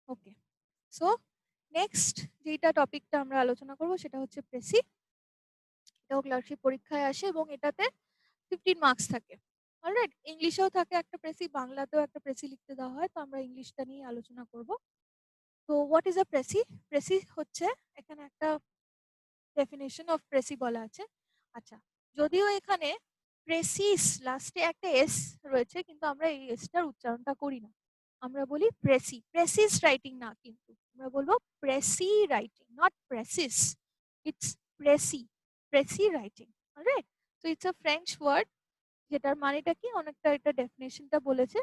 ওকে, so next যেটা টপিকটা আমরা আলোচনা করব সেটা হচ্ছে প্রেসি। এটাও ক্লার্কশিপ পরীক্ষায় আসে এবং এটাতে 15 মার্কস থাকে। অলরাইট, ইংলিশেও থাকে একটা প্রেসি, বাংলাতেও একটা প্রেসি লিখতে দেওয়া হয়, তো আমরা ইংলিশটা নিয়ে আলোচনা করব। তো what is a precis? Precis হচ্ছে, এখানে একটা ডেফিনেশন অফ প্রেসি বলা আছে। আচ্ছা, যদিও এখানে প্রেসিস লাস্টে একটা এস রয়েছে, কিন্তু আমরা এই এসটার উচ্চারণটা করি না, আমরা বলি প্রেসি। প্রেসিস রাইটিং না, কিন্তু আমরা বলবো precis writing, not precis, it's precis, precis writing. Alright, তো ইটস আ ফ্রেঞ্চ ওয়ার্ড, যেটার মানেটা কি অনেকটা এটা ডেফিনেশনটা বলেছে।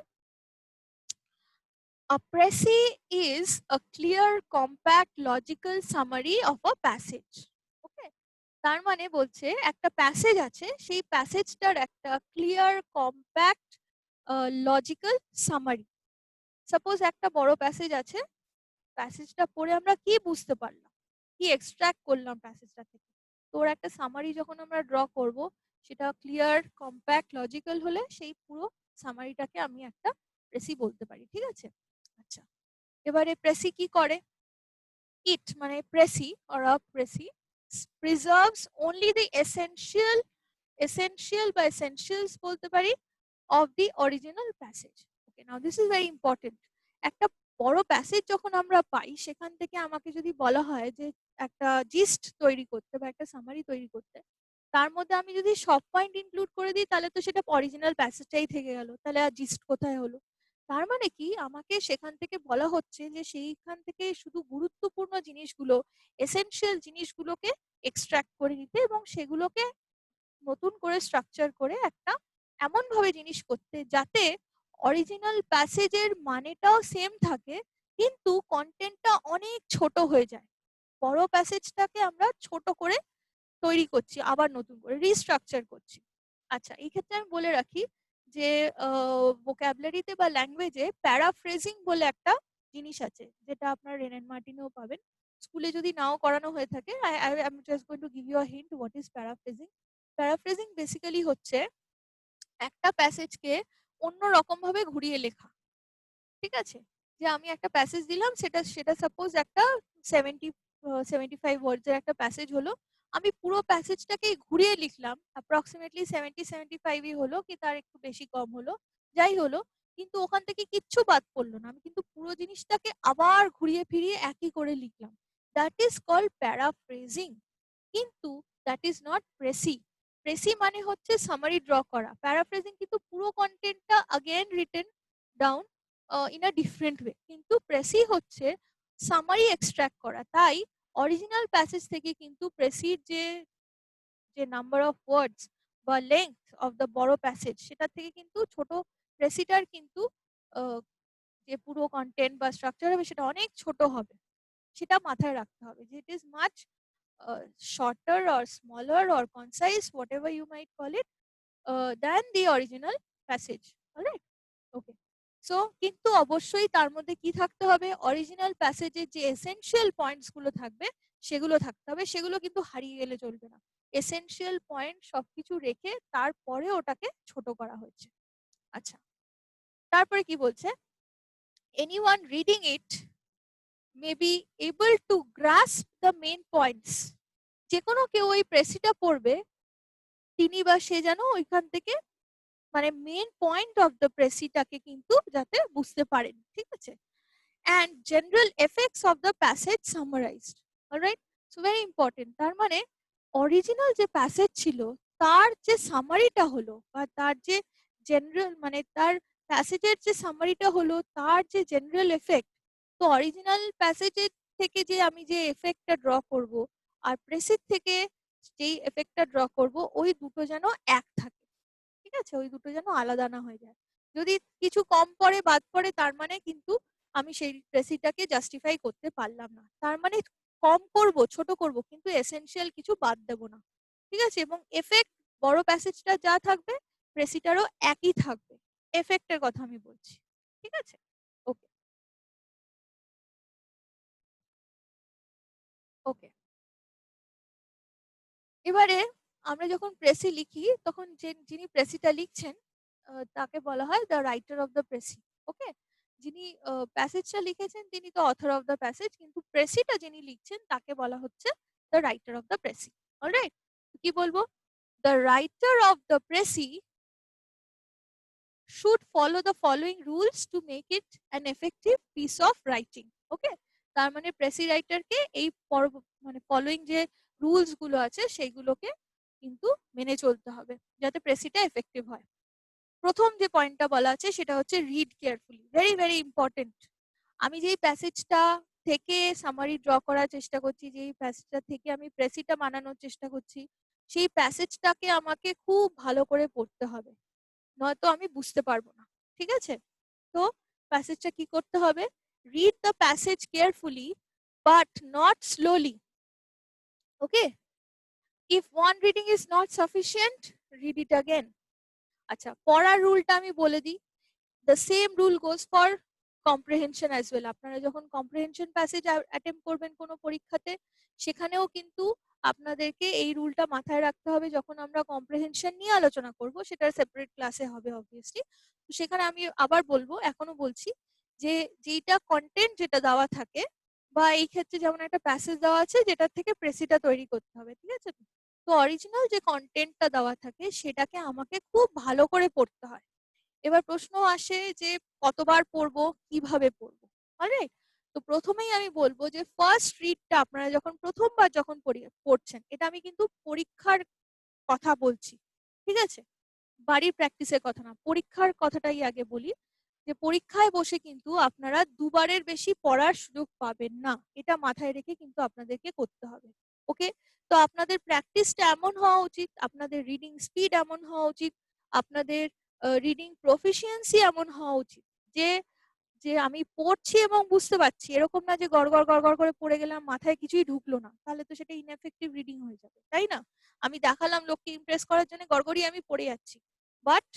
A précis is a clear, compact, logical summary of a passage. Okay? তার মানে বলছে একটা প্যাসেজ আছে, সেই প্যাসেজটার একটা clear, compact, logical summary. Suppose একটা বড় প্যাসেজ আছে, প্যাসেজটা পড়ে আমরা কি বুঝতে পারলাম, কি এক্সট্রাক্ট করলাম প্যাসেজটা থেকে, তো ওর একটা সামারি যখন আমরা ড্র করব, সেটা ক্লিয়ার, কম্প্যাক্ট, লজিক্যাল হলে সেই পুরো সামারিটাকে আমি একটা প্রেসি বলতে পারি। ঠিক আছে? আচ্ছা, এবারে প্রেসি কি করে? ইট মানে precis or a precis preserves only the essential বা essentials বলতে পারি of the original passage. Okay, now this is very important. একটা বড় প্যাসেজ যখন আমরা পাই, সেখান থেকে আমাকে যদি বলা হয় যে একটা জিস্ট তৈরি করতে বা একটা সামারি তৈরি করতে, তার মধ্যে আমি যদি সব পয়েন্ট ইনক্লুড করে দিই, তাহলে তো সেটা অরিজিনাল প্যাসেজটাই থেকে গেল, তাহলে আর জিস্ট কোথায় হলো? তার মানে কি, আমাকে সেখান থেকে বলা হচ্ছে যে সেইখান থেকে শুধু গুরুত্বপূর্ণ জিনিসগুলো, এসেনশিয়াল জিনিসগুলোকে এক্সট্রাক্ট করে নিতে এবং সেগুলোকে নতুন করে স্ট্রাকচার করে একটা এমন ভাবে জিনিস করতে, যাতে অরিজিনাল প্যাসেজের মানেটাও সেম থাকে, কিন্তু কন্টেন্টটা অনেক ছোট হয়ে যায়। বড় প্যাসেজটাকে আমরা ছোট করে তৈরি করছি, আবার নতুন করে রিস্ট্রাকচার করছি। আচ্ছা, এই ক্ষেত্রে আমি বলে রাখি যে ভোক্যাবুলারিতে বা ল্যাঙ্গুয়েজে প্যারাফ্রেজিং বলে একটা জিনিস আছে, যেটা আপনার রেনেন মার্টিনেও পাবেন। স্কুলে যদি নাও করানো হয়ে থাকে, I am just going to give you a hint what is paraphrasing. Paraphrasing basically হচ্ছে একটা প্যাসেজকে অন্য রকম ভাবে ঘুরিয়ে লেখা। ঠিক আছে? যে আমি একটা প্যাসেজ দিলাম, সেটা সেটা সাপোজ একটা 75 ওয়ার্ডস এর একটা প্যাসেজ হলো। আমি পুরো প্যাসেজটাকেই ঘুরিয়ে লিখলাম। অ্যাপ্রক্সিমেটলি 75ই হলো, কি তার একটু বেশি কম হলো। যাই হলো, কিন্তু ওখান থেকে কিচ্ছু বাদ পড়ল না। আমি কিন্তু পুরো জিনিসটাকে আবার ঘুরিয়ে ফিরিয়ে একই করে লিখলাম। That is called paraphrasing. কিন্তু that is not precis. Precis মানে হচ্ছে সামারি ড্র করা। প্যারাফ্রেজিং কিন্তু পুরো কন্টেন্টটা again written down in a different way. কিন্তু প্রেসি হচ্ছে সামারি এক্সট্রাক্ট করা। তাই অরিজিনাল প্যাসেজ থেকে কিন্তু প্রেসির যে যে নাম্বার অফ ওয়ার্ডস বা লেংথ অফ দ্য বড় প্যাসেজ, সেটা থেকে কিন্তু ছোট প্রেসিটার কিন্তু যে পুরো কন্টেন্ট বা স্ট্রাকচার হবে, সেটা অনেক ছোট হবে। সেটা মাথায় রাখতে হবে যে it is much shorter or smaller or concise, whatever you might call it, than the original passage. Alright? Okay. So কিন্তু অবশ্যই তার মধ্যে কি থাকতে হবে, অরিজিনাল প্যাসেজের যে এসেনশিয়াল পয়েন্টস গুলো থাকবে, সেগুলো থাকতে হবে। সেগুলো কিন্তু হারিয়ে গেলে চলবে না। এসেনশিয়াল পয়েন্ট সবকিছু রেখে তারপরে ওটাকে ছোট করা হয়েছে। আচ্ছা, তারপরে কি বলছে, anyone reading it may be able to grasp the main points. যে কোনো কেউ ওই প্রেসিটা পড়বে, তিনি বা সে যেন ওইখান থেকে মানে মেইন পয়েন্ট অফ দ্য প্রেসিটাকে কিন্তু যাতে বুঝতে পারেন। ঠিক আছে? And general effects of the passage summarised. Alright, so very important. তার মানে অরিজিনাল যে প্যাসেজ ছিল, তার যে সামারিটা হলো বা তার যে জেনারেল মানে তার প্যাসেজের যে সামারিটা হলো, তার যে জেনারেল এফেক্ট, তো অরিজিনাল প্যাসেজের থেকে যে আমি যে এফেক্টটা ড্র করব আর প্রেসিড থেকে যেই এফেক্টটা ড্র করব, ওই দুটো যেন এক থাকে। ঠিক আছে? ওই দুটো যেন আলাদা না হয়ে যায়। যদি কিছু কম পড়ে, বাদ পড়ে, তার মানে কিন্তু আমি সেই প্রেসিটাকে জাস্টিফাই করতে পারলাম না। তার মানে কম করব, ছোট করব, কিন্তু এসেনশিয়াল কিছু বাদ দেব না। ঠিক আছে? এবং এফেক্ট, বড় প্যাসেজটা যা থাকবে, প্রেসিটারও একই থাকবে। এফেক্টের কথা আমি বলছি। ঠিক আছে? ওকে, ওকে। এবারে আমরা যখন প্রেসি লিখি, তখন যিনি প্রেসিটা লিখছেন, তাকে বলা হয় the writer of the precis. Okay? যিনি প্যাসেজটা লিখেছেন তিনি তো অথর অফ দ্য প্যাসেজ, কিন্তু প্রেসিটা যিনি লিখছেন তাকে বলা হচ্ছে the writer of the precis. Alright, কি বলবো? The writer of the precis should follow the following rules to make it an effective piece of writing. ওকে, তার মানে প্রেসি রাইটারকে এই মানে ফলোইং যে রুলস গুলো আছে সেইগুলোকে কিন্তু মেনে চলতে হবে যাতে প্রেসিটা এফেক্টিভ হয়। প্রথম যে পয়েন্টটা বলা আছে সেটা হচ্ছে read carefully, very very important. আমি যেই প্যাসেজটা থেকে সামারি ড্র করার চেষ্টা করছি, যেই প্যাসেজটা থেকে আমি প্রেসিটা বানানোর চেষ্টা করছি, সেই প্যাসেজটাকে আমাকে খুব ভালো করে পড়তে হবে, নয়তো আমি বুঝতে পারবো না। ঠিক আছে, তো প্যাসেজটা কি করতে হবে? Read the passage carefully but not slowly. Okay, if one reading is not sufficient, read it again. আচ্ছা, পড়ার রুলটা আমি বলে দিই। The same rule goes for comprehension as well. আপনারা যখন কম্প্রিহেনশন প্যাসেজ অ্যাটেম্প করবেন কোনো পরীক্ষাতে, সেখানেও কিন্তু আপনাদেরকে এই রুলটা মাথায় রাখতে হবে। যখন আমরা কম্প্রিহেনশন নিয়ে আলোচনা করব, সেটা সেপারেট ক্লাসে হবে অবভিয়াসলি। তো সেখানে আমি আবার বলবো, এখনো বলছি, যে যেটা কন্টেন্ট যেটা দেওয়া থাকে, বা এই ক্ষেত্রে যেমন একটা প্যাসেজ দেওয়া আছে যেটার থেকে প্রেসিটা তৈরি করতে হবে, ঠিক আছে? তো অরিজিনাল যে কন্টেন্টটা দেওয়া থাকে সেটাকে আমাকে খুব ভালো করে পড়তে হয়। এবার প্রশ্ন আসে যে কতবার পড়বো, কিভাবে পড়বো? অলরাইট, তো প্রথমেই আমি বলবো যে ফার্স্ট রিডটা আপনারা যখন প্রথমবার যখন পড়ছেন, এটা আমি কিন্তু পরীক্ষার কথা বলছি, ঠিক আছে? বাড়ির প্র্যাকটিসের কথা না, পরীক্ষার কথাটাই আগে বলি। যে পরীক্ষায় বসে কিন্তু আপনারা দুবারের বেশি পড়ার সুযোগ পাবেন না, এটা মাথায় রেখে কিন্তু আপনাদেরকে করতে হবে। ওকে, তো আপনাদের প্র্যাকটিসটা এমন হওয়া উচিত, আপনাদের রিডিং স্পিড এমন হওয়া উচিত, আপনাদের রিডিং প্রফিসিয়েন্সি এমন হওয়া উচিত যে যে আমি পড়ছি এবং বুঝতে পারছি, এরকম না যে গড়গড় গড়গড় করে পড়ে গেলাম, মাথায় কিছুই ঢুকলো না, তাহলে তো সেটা ইনএফেক্টিভ রিডিং হয়ে যাবে, তাই না? আমি দেখালাম লোককে ইমপ্রেস করার জন্য গড়গড়িয়ে আমি পড়ে যাচ্ছি, but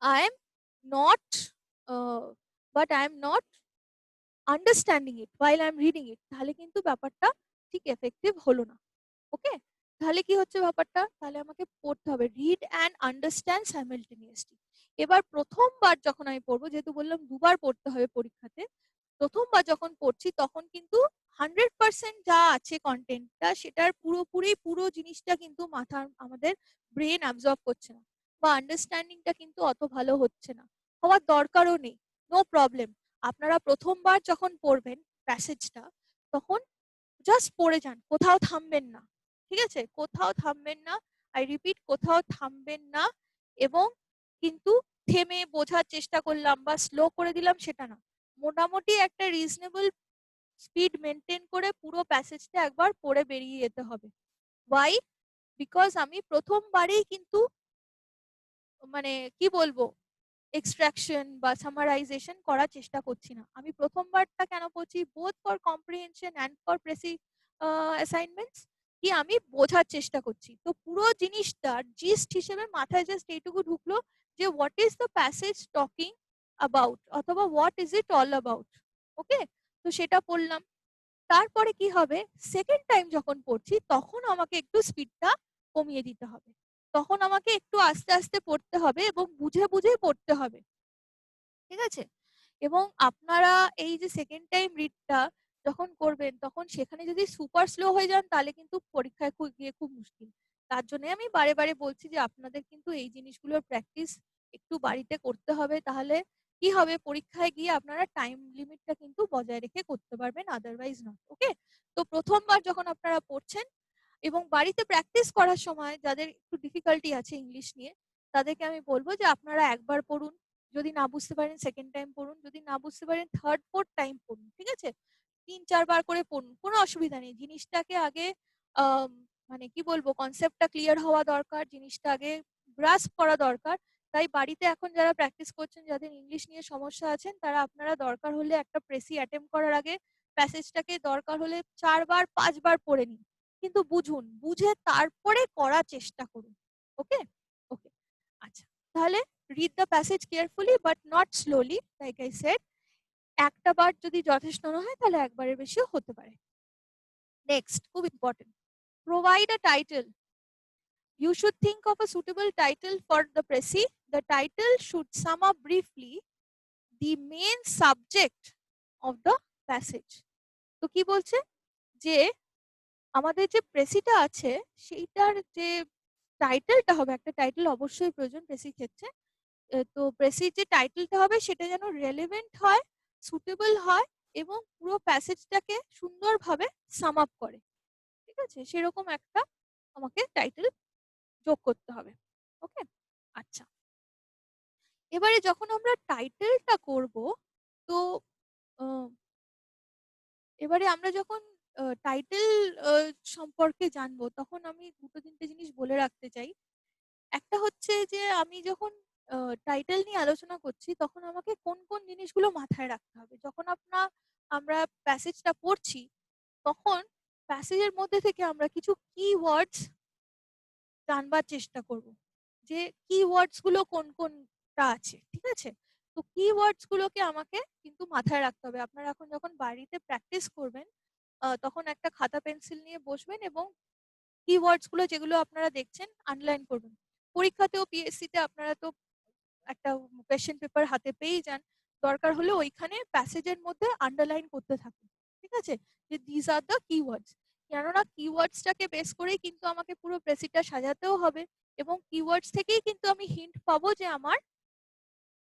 I am not but I am not understanding it while I am reading ইট, তাহলে কিন্তু ব্যাপারটা ঠিক এফেক্টিভ হলো না। ওকে, তাহলে কি হচ্ছে ব্যাপারটা? তাহলে আমাকে পড়তে হবে রিড অ্যান্ড আন্ডারস্ট্যান্ড সাইমালটেনিয়াসলি। এবার প্রথমবার যখন আমি পড়বো, যেহেতু বললাম দুবার পড়তে হবে পরীক্ষাতে, প্রথমবার যখন পড়ছি তখন কিন্তু 100% যা আছে কন্টেন্টটা, সেটার পুরোপুরি পুরো জিনিসটা কিন্তু মাথার আমাদের ব্রেন অ্যাবজর্ব করছে না, বা আন্ডারস্ট্যান্ডিংটা কিন্তু অত ভালো হচ্ছে না, হওয়ার দরকারও নেই। No problem. আপনারা প্রথমবার যখন পড়বেন প্যাসেজটা, তখন জাস্ট পড়ে যান, কোথাও থামবেন না, ঠিক আছে? কোথাও থামবেন না, আই রিপিট, কোথাও থামবেন না। এবং কিন্তু থেমে বোঝার চেষ্টা করলাম বা স্লো করে দিলাম সেটা না, মোটামুটি একটা রিজনেবল স্পিড মেনটেন করে পুরো প্যাসেজটা একবার পড়ে বেরিয়ে যেতে হবে। ওয়াই? বিকজ আমি প্রথমবারেই কিন্তু মানে কি বলবো, এক্সট্রাকশন বা সামারাইজেশন করার চেষ্টা করছি না। আমি প্রথমবারটা কেন করছি, both for comprehension and for precis assignments, কি আমি বোঝার চেষ্টা করছি। তো পুরো জিনিসটার জিস্ট হিসেবে মাথায় জাস্ট এইটুকু ঢুকলো যে what is the passage talking about, অথবা what is it all about. Okay, তো সেটা পড়লাম। তারপরে কি হবে, সেকেন্ড টাইম যখন পড়ছি তখন আমাকে একটু স্পিডটা কমিয়ে দিতে হবে, তখন আমাকে একটু আস্তে আস্তে পড়তে হবে এবং বুঝে বুঝে পড়তে হবে, ঠিক আছে? এবং আপনারা এই যে সেকেন্ড টাইম রিডটা যখন করবেন, তখন সেখানে যদি সুপার স্লো হয়ে যান তাহলে কিন্তু পরীক্ষায় গিয়ে খুব মুশকিল। তার জন্য আমি বারে বারে বলছি যে আপনাদের কিন্তু এই জিনিসগুলোর প্র্যাকটিস একটু বাড়িতে করতে হবে, তাহলে কি হবে, পরীক্ষায় গিয়ে আপনারা টাইম লিমিটটা কিন্তু বজায় রেখে করতে পারবেন, আদারওয়াইজ নট। ওকে, তো প্রথমবার যখন আপনারা পড়ছেন এবং বাড়িতে প্র্যাকটিস করার সময় যাদের একটু ডিফিকাল্টি আছে ইংলিশ নিয়ে, তাদেরকে আমি বলবো যে আপনারা একবার পড়ুন, যদি না বুঝতে পারেন সেকেন্ড টাইম পড়ুন, যদি না বুঝতে পারেন থার্ড ফোর্থ টাইম পড়ুন, ঠিক আছে? 3-4 বার করে পড়ুন, কোনো অসুবিধা নেই। জিনিসটাকে আগে মানে কি বলবো, কনসেপ্টটা ক্লিয়ার হওয়া দরকার, জিনিসটা আগে গ্রাস্প করা দরকার। তাই বাড়িতে এখন যারা প্র্যাকটিস করছেন, যাদের ইংলিশ নিয়ে সমস্যা আছেন, তারা আপনারা দরকার হলে একটা প্রেসি অ্যাটেম্প করার আগে প্যাসেজটাকে দরকার হলে 4 বার 5 বার পড়ে নিন, কিন্তু বুঝুন, বুঝে তারপরে করার চেষ্টা করুন। ওকে, ওকে, আচ্ছা, তাহলে read the passage carefully but not slowly, like I said. একটা বার যদি যথেষ্ট না হয় তাহলে একবারের বেশিও হতে পারে। নেক্সট, খুব important, provide a title. You should think of a suitable title for the précis. The title should sum up briefly the main subject of the passage. তো কি বলছে যে আমাদের যে প্রেসিটা আছে সেইটার যে টাইটেলটা হবে, একটা টাইটেল অবশ্যই প্রয়োজন প্রেসির ক্ষেত্রে। তো প্রেসির যে টাইটেলটা হবে সেটা যেন রেলেভেন্ট হয়, সুটেবল হয় এবং পুরো প্যাসেজটাকে সুন্দরভাবে সাম আপ করে। ঠিক আছে, সেরকম একটা আমাকে টাইটেল যোগ করতে হবে। ওকে, আচ্ছা। এবারে যখন আমরা টাইটেলটা করব, তো এবারে আমরা যখন টাইটেল সম্পর্কে জানবো, তখন আমি দুটো তিনটে জিনিস বলে রাখতে চাই। একটা হচ্ছে যে আমি যখন টাইটেল নিয়ে আলোচনা করছি, তখন আমাকে কোন কোন জিনিসগুলো মাথায় রাখতে হবে। যখন আমরা প্যাসেজটা পড়ছি, তখন প্যাসেজের মধ্যে থেকে আমরা কিছু কিওয়ার্ডস জানবার চেষ্টা করব, যে কিওয়ার্ডস গুলো কোন কোনটা আছে। ঠিক আছে, তো কিওয়ার্ডস গুলোকে আমাকে কিন্তু মাথায় রাখতে হবে। আপনারা এখন যখন বাড়িতে প্র্যাকটিস করবেন, তখন একটা খাতা পেন্সিল নিয়ে বসবেন এবং কিওয়ার্ডস গুলো যেগুলো আপনারা দেখছেন আন্ডারলাইন করবেন। পরীক্ষাতেও পিএসসি তে আপনারা তো একটা কোয়েশ্চেন পেপার হাতে পেয়েই যান, দরকার হলে ওইখানে প্যাসেজের মধ্যে আন্ডারলাইন করতে থাকুন। ঠিক আছে, যে দিস আর দ্য কিওয়ার্ডস। কেননা কিওয়ার্ডসটাকে বেস করেই কিন্তু আমাকে পুরো প্রেসিটা সাজাতেও হবে এবং কিওয়ার্ডস থেকেই কিন্তু আমি হিন্ট পাবো যে আমার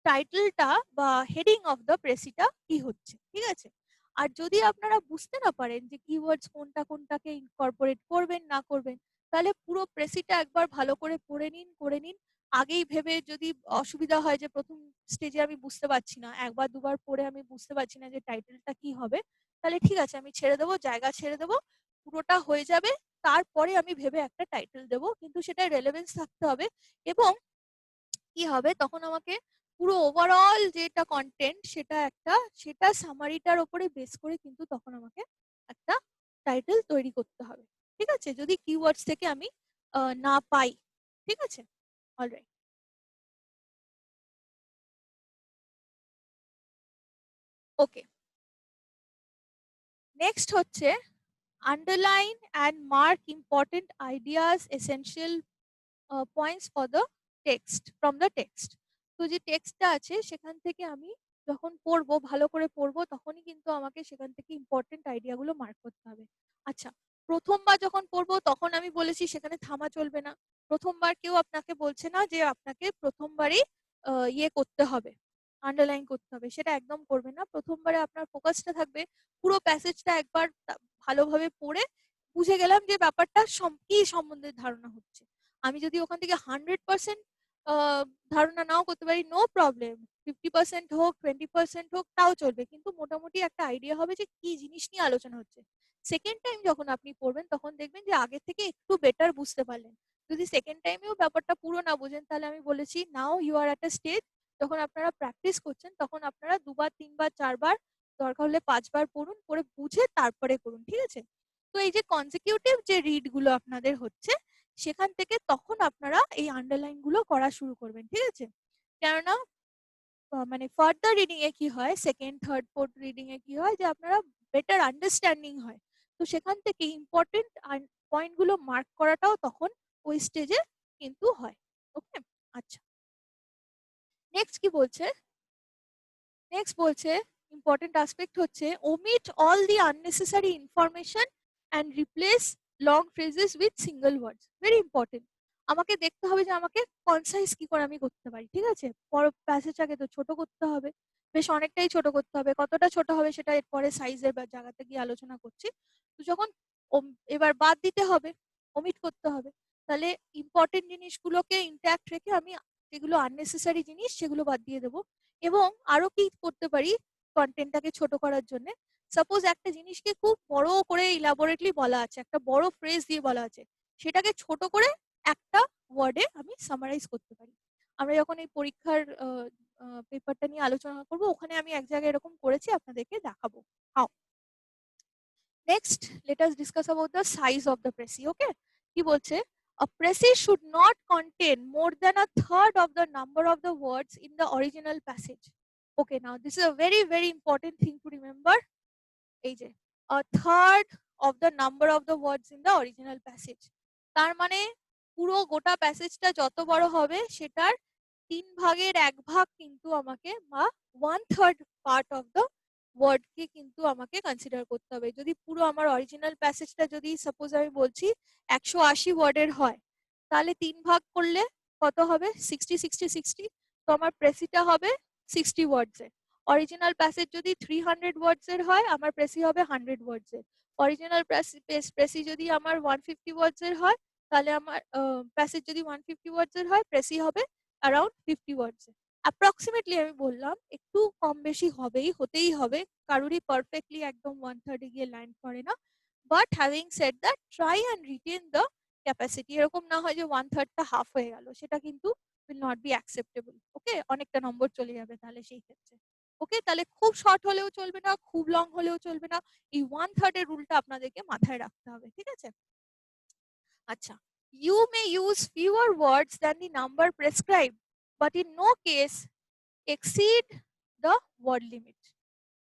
টাইটেলটা বা হেডিং অফ দ্য প্রেসিটা কি হচ্ছে। ঠিক আছে, আর যদি আপনারা বুঝতে না পারেন যে কিওয়ার্ডস কোনটা কোনটাকে ইনকর্পোরেট করবেন না করবেন, তাহলে পুরো প্রেসিটা একবার ভালো করে করে নিন। আগেই ভেবে যদি অসুবিধা হয় যে প্রথম স্টেজে আমি বুঝতে পারছি না, একবার দুবার পড়ে আমি বুঝতে পারছি না যে টাইটেলটা কি হবে, তাহলে ঠিক আছে আমি ছেড়ে দেবো, জায়গা ছেড়ে দেবো, পুরোটা হয়ে যাবে, তারপরে আমি ভেবে একটা টাইটেল দেবো। কিন্তু সেটা রেলেভেন্স থাকতে হবে এবং কি হবে তখন আমাকে পুরো ওভারঅল যেটা কন্টেন্ট সেটা সামারিটার উপরে বেস করে কিন্তু তখন আমাকে একটা টাইটেল তৈরি করতে হবে। ঠিক আছে, যদি কিওয়ার্ডস থেকে আমি না পাই। ঠিক আছে, অলরাইট। ওকে, নেক্সট হচ্ছে underline and mark important ideas essential points for the text from the text. তো যে টেক্সটটা আছে সেখান থেকে আমি যখন পড়বো, ভালো করে পড়বো, তখনই কিন্তু আমাকে সেখান থেকে ইম্পর্টেন্ট আইডিয়াগুলো মার্ক করতে হবে। আচ্ছা, প্রথমবার যখন পড়বো তখন আমি বলেছি সেখানে থামা চলবে না। প্রথমবার কেউ আপনাকে বলছে না যে আপনাকে প্রথমবারই ইয়ে করতে হবে, আন্ডারলাইন করতে হবে, সেটা একদম করবে না। প্রথমবারে আপনার ফোকাসটা থাকবে পুরো প্যাসেজটা একবার ভালোভাবে পড়ে বুঝে গেলাম যে ব্যাপারটা কি সম্বন্ধে ধারণা হচ্ছে। আমি যদি ওখান থেকে 100% ধারণা নাও করতে পারি, নো প্রবলেম, 50% হোক 20% হোক তাও চলবে, কিন্তু মোটামুটি একটা আইডিয়া হবে যে কি জিনিস নিয়ে আলোচনা হচ্ছে। সেকেন্ড টাইম যখন আপনি পড়বেন তখন দেখবেন যে আগের থেকে একটু বেটার বুঝতে পারলেন। যদি সেকেন্ড টাইমেও ব্যাপারটা পুরো না বোঝেন, তাহলে আমি বলেছি now you are at a stage, যখন আপনারা প্র্যাকটিস করছেন তখন আপনারা দুবার তিনবার চারবার, দরকার হলে পাঁচবার পড়ুন, পড়ে বুঝে তারপরে করুন। ঠিক আছে, তো এই যে কনজিকিউটিভ যে রিড গুলো আপনাদের হচ্ছে, সেখান থেকে তখন আপনারা এই আন্ডারলাইন গুলো করা শুরু করবেন। ঠিক আছে, কেননা মানে ফার্দার রিডিং এ কি হয়, second third fourth reading a কি হয় যে আপনারা বেটার আন্ডারস্ট্যান্ডিং হয়। তো সেখান থেকে ইম্পর্টেন্ট পয়েন্ট গুলো মার্ক করাটাও তখন ওই স্টেজে কিন্তু হয়। ওকে, আচ্ছা। নেক্সট কি বলছে, নেক্সট বলছে ইম্পর্টেন্ট অ্যাসপেক্ট হচ্ছে omit all the unnecessary information and replace long phrases with single words. Very important. আমাকে দেখতে হবে যে আমাকে কনসাইজ কি করে আমি করতে পারি। ঠিক আছে, বড় প্যাসেজটাকে তো ছোট করতে হবে, বেশ অনেকটাই ছোট করতে হবে। কতটা ছোট হবে সেটা এরপরে সাইজের বা জায়গাতে গিয়ে আলোচনা করছি। তো যখন এবার বাদ দিতে হবে, ওমিট করতে হবে, তাহলে ইম্পর্টেন্ট জিনিসগুলোকে ইন্ট্যাক্ট রেখে আমি যেগুলো আননেসেসারি জিনিস সেগুলো বাদ দিয়ে দেবো। এবং আরো কি করতে পারি কন্টেন্টটাকে ছোট করার জন্য, সাপোজ একটা জিনিসকে খুব বড় করে ইলাবোরেটলি বলা আছে, একটা বড় ফ্রেজ দিয়ে বলা আছে, সেটাকে ছোট করে একটা ওয়ার্ডে আমি সামারাইজ করতে পারি। আমরা যখন এই পরীক্ষার পেপারটা নিয়ে আলোচনা করব, ওখানে আমি এক জায়গায় এরকম করেছি, আপনাদেরকে দেখাবো how. Next let us discuss about the size of the precis. Okay, কি বলছে, a précis should not contain more than a third of the number of the words in the original passage. Okay, now this is a very very important thing to remember. এই যে a third of the number of the words in the original passage, তার মানে পুরো গোটা প্যাসেজটা যত বড় হবে সেটার 3 ভাগের 1 ভাগ কিন্তু আমাকে বা 1/3 পার্ট অফ দ্য ওয়ার্ডকে কিন্তু আমাকে কনসিডার করতে হবে। যদি পুরো আমার অরিজিনাল প্যাসেজটা যদি সাপোজ আমি বলছি 180 ওয়ার্ডের হয়, তাহলে 3 ভাগ করলে কত হবে? 60, 60, 60। তো আমার প্রেসিটা হবে 60 ওয়ার্ডস এর। অরিজিনাল প্যাসেজ যদি 300 ওয়ার্ডস এর হয়, আমার প্রেসি হবে 100 ওয়ার্ডস এর। অরিজিনাল প্রেসি যদি আমার 150 ওয়ার্ডস এর হয়, তাহলে আমার প্যাসেজ যদি 150 ওয়ার্ডস এর হয়, প্রেসি হবে অ্যারাউন্ড 50 ওয়ার্ডস এর। অ্যাপ্রক্সিমেটলি আমি বললাম, একটু কম বেশি হতেই হবে, কারুরই পারফেক্টলি একদম 1/3 এ গিয়ে ল্যান্ড করে না। But having said that, try and written the capacity. এরকম না হয় যে 1/3 টা হাফ হয়ে গেল, সেটা কিন্তু will not be acceptable. ওকে, অনেকটা নম্বর চলে যাবে তাহলে সেই ক্ষেত্রে। ওকে, তাহলে খুব শর্ট হলেও চলবে না, খুব লং হলেও চলবে না। এই 1/3 এর রুলটা আপনাদেরকে মাথায় রাখতে হবে, ঠিক আছে? আচ্ছা, you may use fewer words than the number prescribed, but in no case exceed the word limit.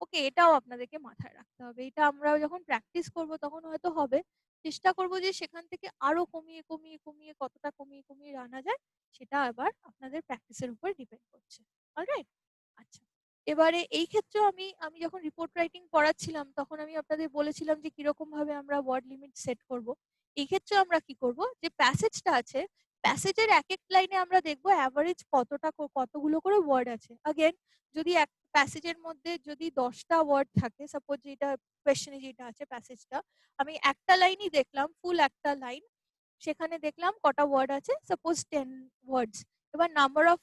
ওকে, এটাও আপনাদেরকে মাথায় রাখতে হবে। এটা আমরা যখন প্র্যাকটিস করব তখন হয়তো হবে। চেষ্টা করব যে সেখান থেকে আরো কমিয়ে কতটা কমিয়ে আনা যায়, সেটা আবার আপনাদের প্র্যাকটিসের উপর ডিপেন্ড করছে। অলরাইট? আচ্ছা, এবারে এই ক্ষেত্রেও আমি আমি যখন রিপোর্ট রাইটিং পড়াচ্ছিলাম, তখন আমি আপনাদের বলেছিলাম যে কিরকম ভাবে আমরা ওয়ার্ড লিমিট সেট করব। এই ক্ষেত্রে আমরা কি করব, যে প্যাসেজটা আছে, প্যাসেজের এক এক লাইনে আমরা দেখব অ্যাভারেজ কতগুলো করে ওয়ার্ড আছে। আগেন, যদি এক প্যাসেজের মধ্যে যদি 10টা ওয়ার্ড থাকে, সাপোজ যেটা কোয়েশ্চেনে যেটা আছে প্যাসেজটা, আমি একটা লাইনই দেখলাম, ফুল একটা লাইন, সেখানে দেখলাম কটা ওয়ার্ড আছে, সাপোজ 10 ওয়ার্ডস। এবার নাম্বার অফ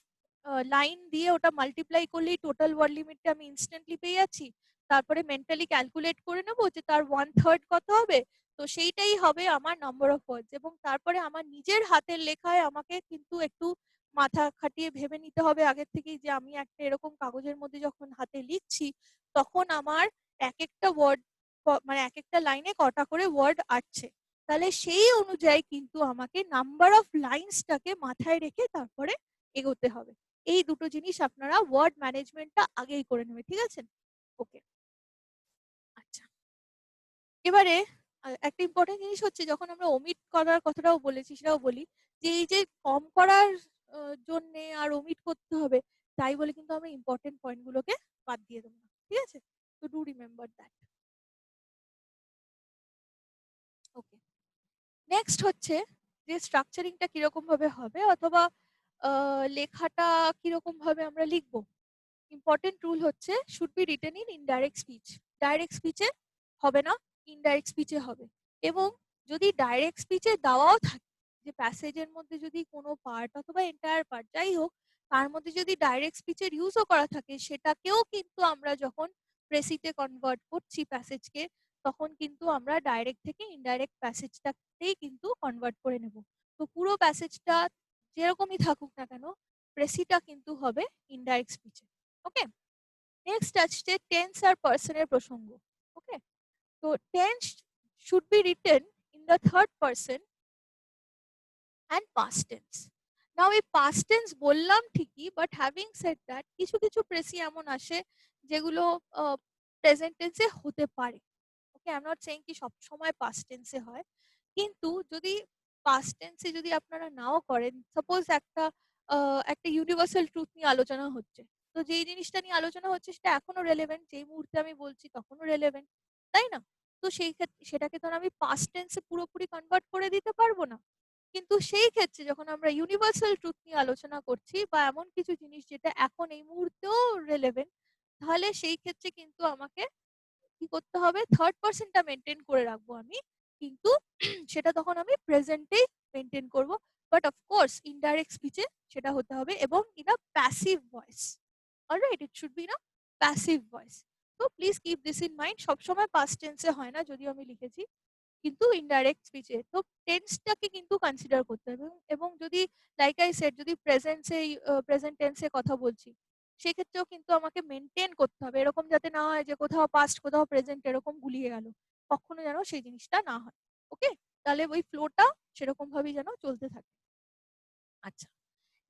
লাইন দিয়ে ওটা মাল্টিপ্লাই করলেই টোটাল ওয়ার্ড লিমিটটা আমি ইনস্ট্যান্টলি পেয়ে যাচ্ছি। তারপরে মেন্টালি ক্যালকুলেট করে নেবো যে তার 1/3 কত হবে। তো সেইটাই হবে আমার নাম্বার অফ ওয়ার্ডস। এবং তারপরে আমার নিজের হাতের লেখায় আমাকে কিন্তু একটু মাথা খাটিয়ে ভেবে নিতে হবে আগের থেকেই, যে আমি একটা এরকম কাগজের মধ্যে যখন হাতে লিখছি, তখন আমার এক একটা ওয়ার্ড, মানে এক একটা লাইনে কটা করে ওয়ার্ড আসছে। তাহলে সেই অনুযায়ী কিন্তু আমাকে নাম্বার অফ লাইন্সটাকে মাথায় রেখে তারপরে এগোতে হবে। এই দুটো জিনিস আপনারা ওয়ার্ড ম্যানেজমেন্টটা আগেই করে নেবে, ঠিক আছে? ওকে, আচ্ছা। এবারে একটা ইম্পর্টেন্ট জিনিস হচ্ছে, যখন আমরা ওমিট করার কথাটাও বলেছি, সেটাও বলি, যে এই যে কম করার জন্য আর ওমিট করতে হবে, তাই বলে কিন্তু আমরা ইম্পর্টেন্ট পয়েন্টগুলোকে বাদ দিয়ে দেবো না, ঠিক আছে? তো do remember that. Okay, next হচ্ছে যে স্ট্রাকচারিংটা কিরকম ভাবে হবে, অথবা লেখাটা কিরকম ভাবে আমরা লিখবো। ইম্পর্টেন্ট রুল হচ্ছে, should be written in indirect speech. Direct স্পিচে হবে না, ইনডাইরেক্ট স্পিচে হবে। এবং যদি ডাইরেক্ট স্পিচে দেওয়াও থাকে, যে প্যাসেজের মধ্যে যদি কোনো পার্ট অথবা এন্টায়ার পার্ট যাই হোক, তার মধ্যে যদি ডাইরেক্ট স্পিচের ইউজও করা থাকে, সেটাকেও কিন্তু আমরা যখন প্রেসিতে কনভার্ট করছি প্যাসেজকে, তখন কিন্তু আমরা ডাইরেক্ট থেকে ইনডাইরেক্ট প্যাসেজটাতেই কিন্তু কনভার্ট করে নেব। তো পুরো প্যাসেজটা যেরকমই থাকুক না কেন, প্রেসিটা কিন্তু হবে ইনডাইরেক্ট স্পিচে। ওকে, নেক্সট আসছে টেন্স আর পার্সনের প্রসঙ্গ। ওকে, তো tense should be written in the third person and past tense. Now এই পাস্ট টেন্স বললাম ঠিকই, বাট হ্যাভিং সেড দ্যাট, কিছু কিছু প্রেসি এমন আসে যেগুলো প্রেজেন্ট টেন্সে হতে পারে। ওকে, আই এম নট সেইং কি সব সময় পাস্ট টেন্সে হয়, কিন্তু যদি পাস্ট টেন্সে যদি আপনারা নাও করেন, সাপোজ একটা ইউনিভার্সাল ট্রুথ নিয়ে আলোচনা হচ্ছে, তো যেই জিনিসটা নিয়ে আলোচনা হচ্ছে সেটা এখনো রেলেভেন্ট, যেই মুহূর্তে আমি বলছি তখনও রেলেভেন্ট, তাই না? তো সেই ক্ষেত্রে সেটাকে তো আমি পাস্ট টেন্সে পুরোপুরি কনভার্ট করে দিতে পারবো না। কিন্তু সেই ক্ষেত্রে যখন আমরা ইউনিভার্সাল ট্রুথ নিয়ে আলোচনা করছি, বা এমন কিছু জিনিস যেটা এখন এই মুহূর্তেও রেলেভেন্ট, তাহলে সেই ক্ষেত্রে কিন্তু আমাকে কি করতে হবে, থার্ড পার্সনটা মেনটেন করে রাখবো আমি, কিন্তু সেটা তখন আমি প্রেজেন্টেই মেনটেন করব। বাট অফকোর্স ইনডাইরেক্ট স্পিচে সেটা হতে হবে, এবং in a passive voice. Alright, it should be in a passive voice. তো please keep this in mind, সবসময় পাস্ট টেন্সে হয় না, যদিও আমি লিখেছি, কিন্তু ইনডাইরেক্ট স্পিচে তো টেন্সটাকে কিন্তু কনসিডার করতে হবে। এবং যদি, লাইক আই সেড, যদি প্রেজেন্ট টেন্সে কথা বলছি, সেক্ষেত্রেও কিন্তু আমাকে মেনটেন করতে হবে, এরকম যাতে না হয় যে কোথাও পাস্ট কোথাও প্রেজেন্ট এরকম গুলিয়ে গেল, কখনো যেন সেই জিনিসটা না হয়। ওকে, তাহলে ওই ফ্লোটা সেরকম ভাবেই যেন চলতে থাকে। আচ্ছা,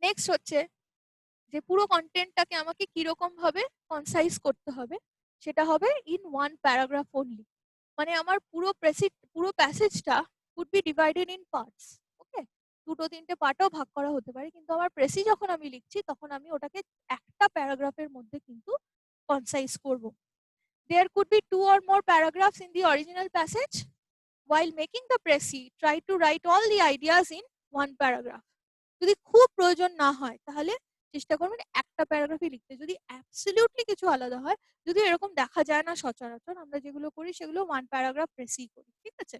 নেক্সট হচ্ছে যে পুরো কন্টেন্টটাকে আমাকে কিরকম ভাবে কনসাইজ করতে হবে, সেটা হবে ইন ওয়ান প্যারাগ্রাফ অনলি। মানে আমার পুরো প্যাসেজটা would be divided in parts. ওকে, দুটো তিনটে পার্টও ভাগ করা হতে পারে, কিন্তু আমার প্রেসি যখন আমি লিখছি তখন আমি ওটাকে একটা প্যারাগ্রাফের মধ্যে কিন্তু কনসাইজ করব। There could be 2 or more paragraphs in the original passage. While making the précis, try to write all the ideas in one paragraph. যদি খুব প্রয়োজন না হয় তাহলে চেষ্টা করবেন একটা প্যারাগ্রাফই লিখতে। যদি অ্যাবসলিউটলি কিছু আলাদা হয়, যদি এরকম দেখা যায় না সচরাচর, আমরা যেগুলো করি সেগুলো 1 প্যারাগ্রাফ প্রেসি করি, ঠিক আছে?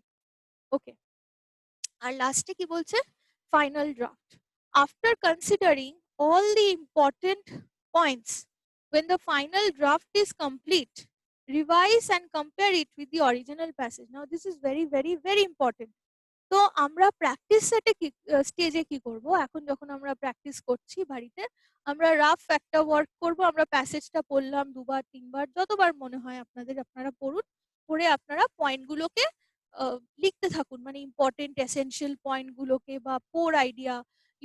ওকে। আর লাস্টে কি বলছে? Final draft. After considering all the important points, when the final draft is complete, revise and compare it with the original passage. Now this is very very very important. তো আমরা practice সেটে কি স্টেজে কি করব, এখন যখন আমরা প্র্যাকটিস করছি বাড়িতে, আমরা রাফ একটা ওয়ার্ক করব, আমরা প্যাসেজটা পড়লাম দুবার তিনবার যতবার মনে হয় আপনাদের, আপনারা পড়ুন, পড়ে আপনারা পয়েন্টগুলোকে লিখতে থাকুন, মানে ইম্পর্টেন্ট এসেনশিয়াল পয়েন্টগুলোকে বা কোর আইডিয়া,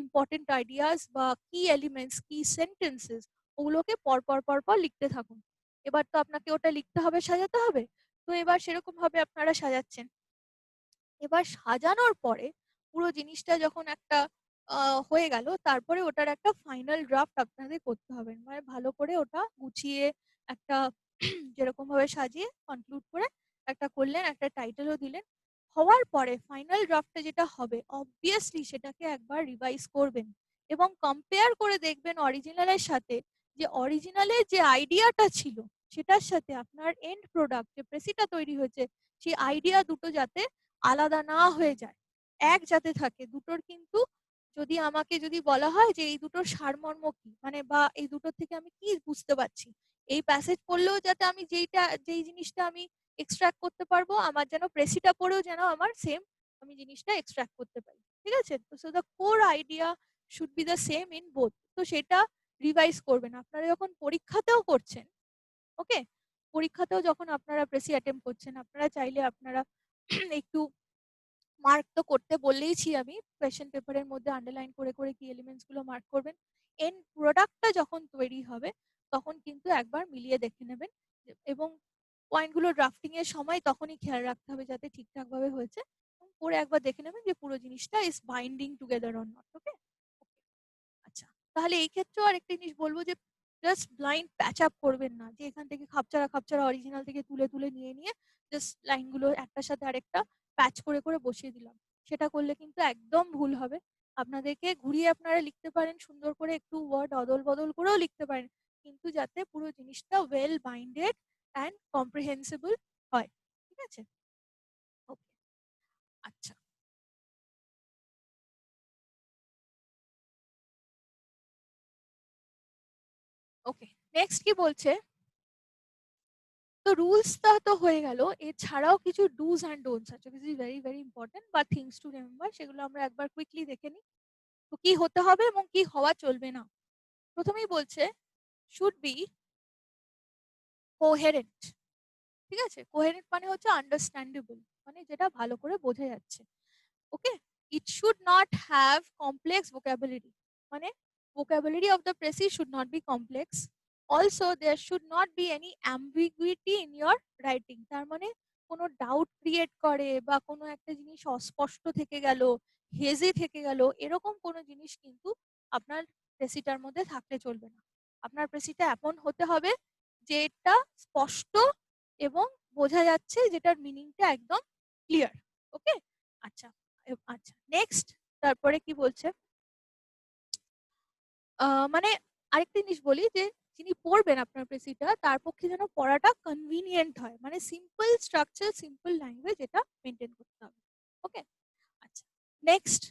ইম্পর্টেন্ট আইডিয়াস বা কি এলিমেন্টস, কি সেন্টেন্সেস, ওগুলোকে পরপর পরপর লিখতে থাকুন। এবার তো আপনাকে ওটা লিখতে হবে, সাজাতে হবে। তো এবার সেরকম ভাবে আপনারা সাজাচ্ছেন। এবার সাজানোর পরে পুরো জিনিসটা যখন একটা হয়ে গেল, তারপরে ওটার একটা ফাইনাল ড্রাফট আপনাদের করতে হবে, মানে ভালো করে ওটা গুছিয়ে একটা যেরকম ভাবে সাজিয়ে কনক্লুড করে একটা করলেন, একটা টাইটেলও দিলেন। হওয়ার পরে ফাইনাল ড্রাফটে যেটা হবে অবভিয়াসলি সেটাকে একবার রিভাইজ করবেন এবং কম্পেয়ার করে দেখবেন অরিজিনালের সাথে, যে অরিজিনালের যে আইডিয়াটা ছিল সেটার সাথে আপনার এন্ড প্রোডাক্ট যে প্রেসিটা তৈরি হয়েছে সেই আইডিয়া দুটো যাতে আলাদা না হয়ে যায়, এক যাতে থাকে দুটোর। কিন্তু যদি আমাকে যদি বলা হয় যে এই দুটোর সারমর্ম কি, মানে বা এই দুটোর থেকে আমি কি বুঝতে পারছি, এই প্যাসেজ পড়লেও যাতে আমি যেই জিনিসটা আমি এক্সট্রাক্ট করতে পারবো, আমার যেন প্রেসিটা পড়েও যেন আমার সেম আমি জিনিসটা এক্সট্রাক্ট করতে পারি, ঠিক আছে? তো so the core idea should be the same in both. তো সেটা রিভাইজ করবেন আপনারা যখন পরীক্ষাতেও করছেন। ওকে, পরীক্ষাতেও যখন আপনারা প্রেসি অ্যাটেম্প করছেন, আপনারা চাইলে আপনারা একটু মার্ক তো করতে বললেইছি আমি, কোয়েশ্চেন পেপারের মধ্যে আন্ডারলাইন করে করে কি এলিমেন্টস গুলো মার্ক করবেন। এন্ড প্রোডাক্টটা যখন তৈরি হবে তখন কিন্তু একবার মিলিয়ে দেখে নেবেন, এবং পয়েন্টগুলো ড্রাফটিং এর সময় তখনই খেয়াল রাখতে হবে যাতে ঠিকঠাক ভাবে হয়েছে, এবং পরে একবার দেখে নেবেন যে পুরো জিনিসটা is binding together or not. Okay, আচ্ছা, তাহলে এই ক্ষেত্রেও আরেকটা জিনিস বলবো যে জাস্ট ব্লাইন্ড প্যাচ আপ করবেন না, যে এখান থেকে খাপছাড়া খাপছাড়া অরিজিনাল থেকে তুলে তুলে নিয়ে নিয়ে জাস্ট লাইনগুলো একটার সাথে আরেকটা প্যাচ করে করে বসিয়ে দিলাম। সেটা করলে কিন্তু একদম ভুল হবে। আপনাদেরকে ঘুরিয়ে আপনারা লিখতে পারেন, সুন্দর করে একটু ওয়ার্ড অদল বদল করেও লিখতে পারেন, কিন্তু যাতে পুরো জিনিসটা ওয়েল বাইন্ডেড অ্যান্ড কম্প্রিহেন্সিবল হয়, ঠিক আছে? ওকে, আচ্ছা, ওকে, নেক্সট কি বলছে? তো রুলসটা তো হয়ে গেল, এছাড়াও কিছু ডুজ অ্যান্ড ডোন্টস আছে, which is very very important বা থিংস টু রিমেম্বার, সেগুলো আমরা একবার কুইকলি দেখে নিই। তো কি হতে হবে এবং কি হওয়া চলবে না। প্রথমেই বলছে শুড বি কোহেরেন্ট, ঠিক আছে? কোহেরেন্ট মানে হচ্ছে আন্ডারস্ট্যান্ডেবল, মানে যেটা ভালো করে বোঝা যাচ্ছে। Okay, it should not have complex vocabulary, মানে vocabulary of the precis should not be complex. Also there should not be any ambiguity in your writing, তার মানে কোনো ডাউট ক্রিয়েট করে বা কোনো একটা জিনিস অস্পষ্ট থেকে গেল, হেজি থেকে গেল, এরকম কোনো জিনিস কিন্তু আপনার প্রেসিটার মধ্যে থাকলে চলবে না। আপনার প্রেসিটা এমন হতে হবে যে এটা স্পষ্ট এবং বোঝা যাচ্ছে, যেটার মিনিংটা একদম ক্লিয়ার। ওকে, আচ্ছা, আচ্ছা, নেক্সট তারপরে কি বলছে? মানে আরেকটা জিনিস বলি যে যিনি পড়বেন আপনার প্রেসিটা, তার পক্ষে যেন পড়াটা কনভিনিয়েন্ট হয়, মানে সিম্পল স্ট্রাকচার, সিম্পল ল্যাঙ্গুয়েজ এটা মেনটেন করতে হবে। ওকে, আচ্ছা, next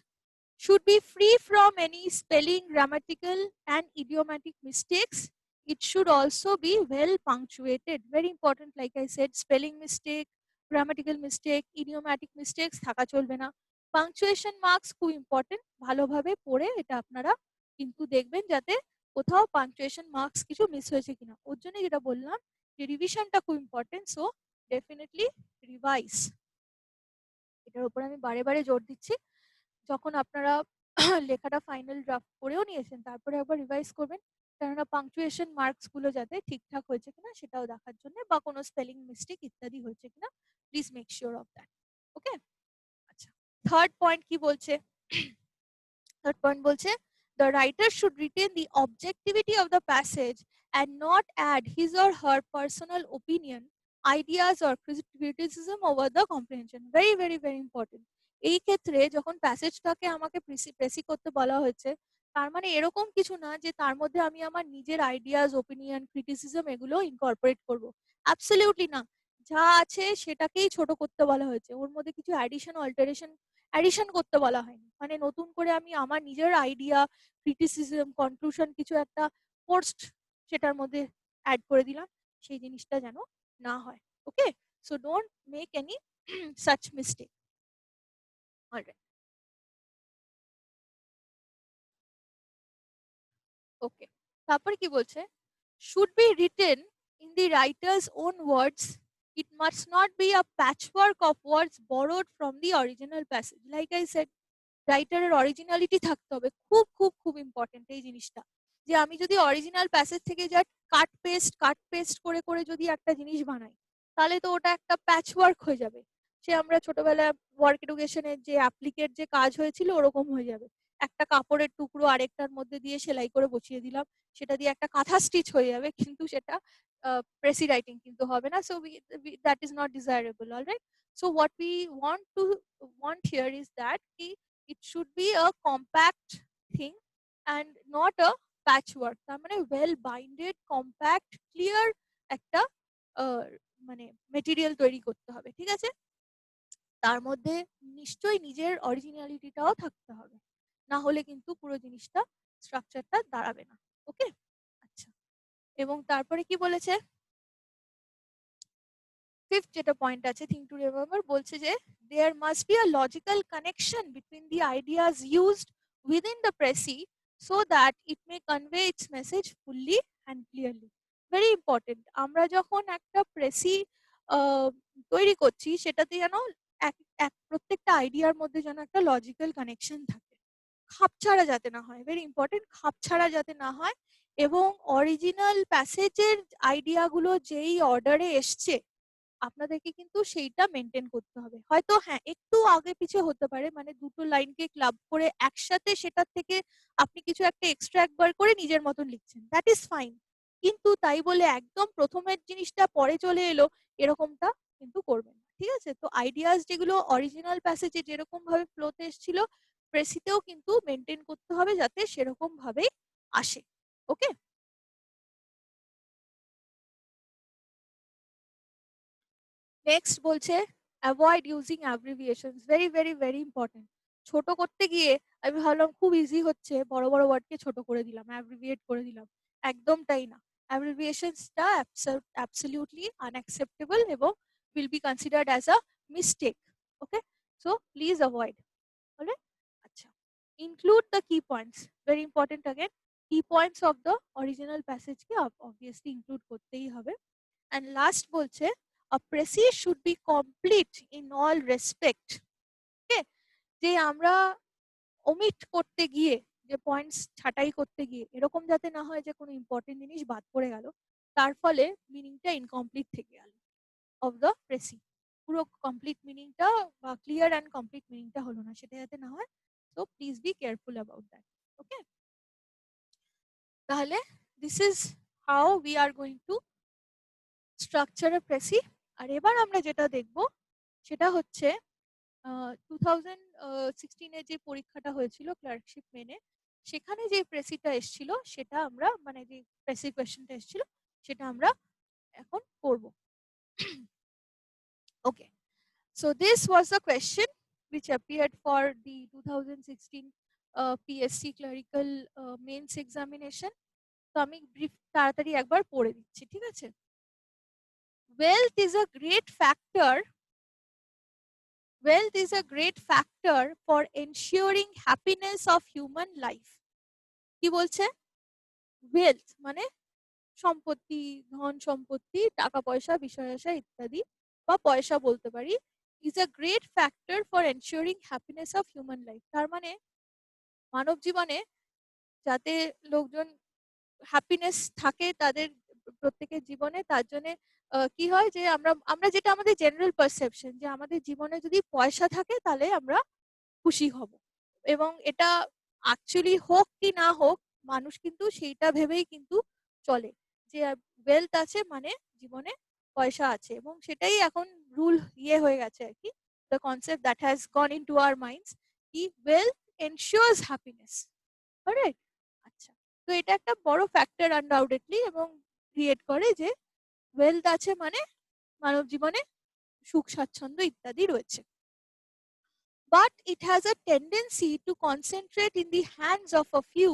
should be free from any spelling, grammatical and idiomatic mistakes. It should also be well punctuated. Very important, like I said, spelling mistake, grammatical mistake, idiomatic mistakes থাকা চলবে না। Punctuation marks খুব important, ভালোভাবে পড়ে এটা আপনারা কিন্তু দেখবেন যাতে কোথাও পাংচুয়েশন মার্কস কিছু মিস হয়েছে কিনা। ওর জন্য যেটা বললাম যে রিভিশনটা খুব ইম্পর্টেন্ট, সো ডেফিনেটলি রিভাইজ, এটার উপর আমি বারে বারে জোর দিচ্ছি। যখন আপনারা লেখাটা ফাইনাল ড্রাফট করেও নিয়েছেন তারপরে একবার রিভাইজ করবেন, কেননা পাংচুয়েশন মার্কস গুলো যাতে ঠিকঠাক হয়েছে কিনা সেটাও দেখার জন্য, বা কোনো স্পেলিং মিস্টেক ইত্যাদি হয়েছে কিনা, please make sure of that. Okay, আচ্ছা, থার্ড পয়েন্ট কি বলছে? থার্ড পয়েন্ট বলছে the writer should retain the objectivity of the passage and not add his or her personal opinion, ideas or criticism over the comprehension. Very very very important. এই ক্ষেত্রে যখন প্যাসেজটাকে আমাকে precis করতে বলা হয়েছে, তার মানে এরকম কিছু না যে তার মধ্যে আমি আমার নিজের আইডিয়াস, ওপিনিয়ন, ক্রিটিসিজম এগুলো ইনকর্পোরেট করব। অ্যাবসলিউটলি না। যা আছে সেটাকেই ছোট করতে বলা হয়েছে। ওর মধ্যে কিছু অ্যাডিশন করতে বলা হয়নি। মানে নতুন করে আমি আমার নিজের আইডিয়া, ক্রিটিসিজম, কনক্লুশন কিছু একটা পোস্ট সেটার মধ্যে অ্যাড করে দিলাম। সেই জিনিসটা যেন না হয়। Okay, so don't make any such mistake. Alright. Okay, তারপর কি বলছে, should be written in the writer's own words. It must not be a patchwork of words borrowed from the original passage. Like I said, রাইটারের originality থাকতে হবে। খুব খুব খুব important এই জিনিসটা, যে আমি যদি অরিজিনাল প্যাসেজ থেকে যা কাট পেস্ট করে করে যদি একটা জিনিস বানাই, তাহলে তো ওটা একটা প্যাচ ওয়ার্ক হয়ে যাবে। সে আমরা ছোটবেলায় ওয়ার্ক এডুকেশনের যে অ্যাপ্লিকের যে কাজ হয়েছিল ওরকম হয়ে যাবে। একটা কাপড়ের টুকরো আরেকটার মধ্যে দিয়ে সেলাই করে বসিয়ে দিলাম, সেটা দিয়ে একটা কাঁথা স্টিচ হয়ে যাবে, কিন্তু সেটা প্রেসি রাইটিং কিন্তু হবে না। So that is not desirable. Alright, so what we want here is that কি it should be a compact thing and not a patchwork. তার মানে well binded, compact, clear একটা মানে মেটেরিয়াল তৈরি করতে হবে। ঠিক আছে, তার মধ্যে নিশ্চয়ই নিজের অরিজিনালিটিটাও থাকতে হবে, না হলে কিন্তু পুরো জিনিসটা স্ট্রাকচারটা দাঁড়াবে না। ওকে, আচ্ছা। এবং তারপরে কি বলেছে, ফিফথ যেটা পয়েন্ট আছে, থিং টু রিমেম্বার, বলছে যে there must be a logical connection between the ideas used within the precis so that it may convey its message fully and clearly. Very important. আমরা যখন একটা প্রেসি তৈরি করছি, সেটাতে যেন এক এক প্রত্যেকটা আইডিয়ার মধ্যে যেন একটা লজিক্যাল কানেকশন থাকে, খাপছাড়া যাতে না হয়। ভেরি ইম্পর্টেন্ট, খাপছাড়া যাতে না হয়। এবং অরিজিনাল প্যাসেজের আইডিয়াগুলো যেই অর্ডারে এসছে, আপনাদেরকে কিন্তু সেইটা মেনটেন করতে হবে। হয়তো হ্যাঁ, একটু আগে পিছে হতে পারে, মানে দুটো লাইনকে ক্লাব করে একসাথে সেটার থেকে আপনি কিছু একটা এক্সট্রাক্ট বার করে নিজের মতন লিখছেন, দ্যাট ইজ ফাইন। কিন্তু তাই বলে একদম প্রথমের জিনিসটা পরে চলে এলো, এরকমটা কিন্তু করবেন না। ঠিক আছে, তো আইডিয়াস যেগুলো অরিজিনাল প্যাসেজে যেরকম ভাবে ফ্লোতে এসেছিল, প্রেসিতেও কিন্তু মেনটেন করতে হবে যাতে সেরকম ভাবেই আসে। ওকে, নেক্সট বলছে avoid using abbreviations. Very very very important. ছোট করতে গিয়ে আমি ভাবলাম খুব ইজি হচ্ছে, বড় বড় ওয়ার্ডকে ছোট করে দিলাম, অ্যাব্রিভিয়েট করে দিলাম। একদম তাই না। অ্যাব্রিভিয়েশনসটা অ্যাবসলিউটলি আনঅ্যাকসেপ্টেবল এবং will be considered as a mistake. Okay, so please avoid. Alright, আচ্ছা। Include the key points. Very important again. Key points of the original passage K obviously include করতেই হবে। And last বলছে a précis should be complete in all respect. ওকে, যে আমরা omit করতে গিয়ে, যে points ছাঁটাই করতে গিয়ে এরকম যাতে না হয় যে কোনো ইম্পর্টেন্ট জিনিস বাদ পড়ে গেল, তার ফলে মিনিংটা ইনকমপ্লিট থেকে গেল অফ দ্য প্রেসি। পুরো কমপ্লিট মিনিংটা বা ক্লিয়ার অ্যান্ড কমপ্লিট মিনিংটা হলো না, সেটা যাতে না হয়। So please be careful about that. Okay, তাহলে this is how we are going to structure a precis. আর এবার আমরা যেটা দেখব সেটা হচ্ছে 2016 যে পরীক্ষাটা হয়েছিল ক্লার্কশিপ মেনে, সেখানে যে প্রেসিটা এসেছিল সেটা আমরা, মানে যে প্রেসি কোয়েশ্চেনটা এসেছিল সেটা আমরা এখন করব। ওকে, so this was the question which appeared for the 2016 PSC clerical mains examination. তো আমি ব্রিফ তাড়াতাড়ি একবার পড়ে দিচ্ছি, ঠিক আছে। Wealth is a great factor Wealth is a great factor for ensuring happiness of human life. কি বলছে? ওয়েলথ মানে সম্পত্তি, ধন সম্পত্তি, টাকা পয়সা, বিষয় আশা ইত্যাদি, বা পয়সা বলতে পারি, is a great factor for ensuring happiness of human life. তার মানে মানব জীবনে যাতে লোকজন হ্যাপিনেস থাকে তাদের প্রত্যেকের জীবনে, তার জন্য কি হয় যে আমরা যেটা আমাদের জেনারেল পারসেপশন, যে আমাদের জীবনে যদি পয়সা থাকে তাহলে আমরা খুশি হব। এবং এটা অ্যাকচুয়ালি হোক কি না হোক মানুষ কিন্তু সেইটা ভেবেই কিন্তু চলে যে ওয়েলথ আছে মানে জীবনে পয়সা আছে, এবং সেটাই এখন রুল হয়ে গেছে আর কি। The concept that has gone in to our minds কি ওয়েলথ এনশিওরস হ্যাপিনেস, রাইট? আচ্ছা, তো এটা একটা বড় ফ্যাক্টর আনডাউটেডলি, এবং ক্রিয়েট করে যে ওয়েলথ আছে মানে মানব জীবনে সুখ স্বাচ্ছন্দ্য ইত্যাদি রয়েছে। But it has a tendency to concentrate in the hands of a few,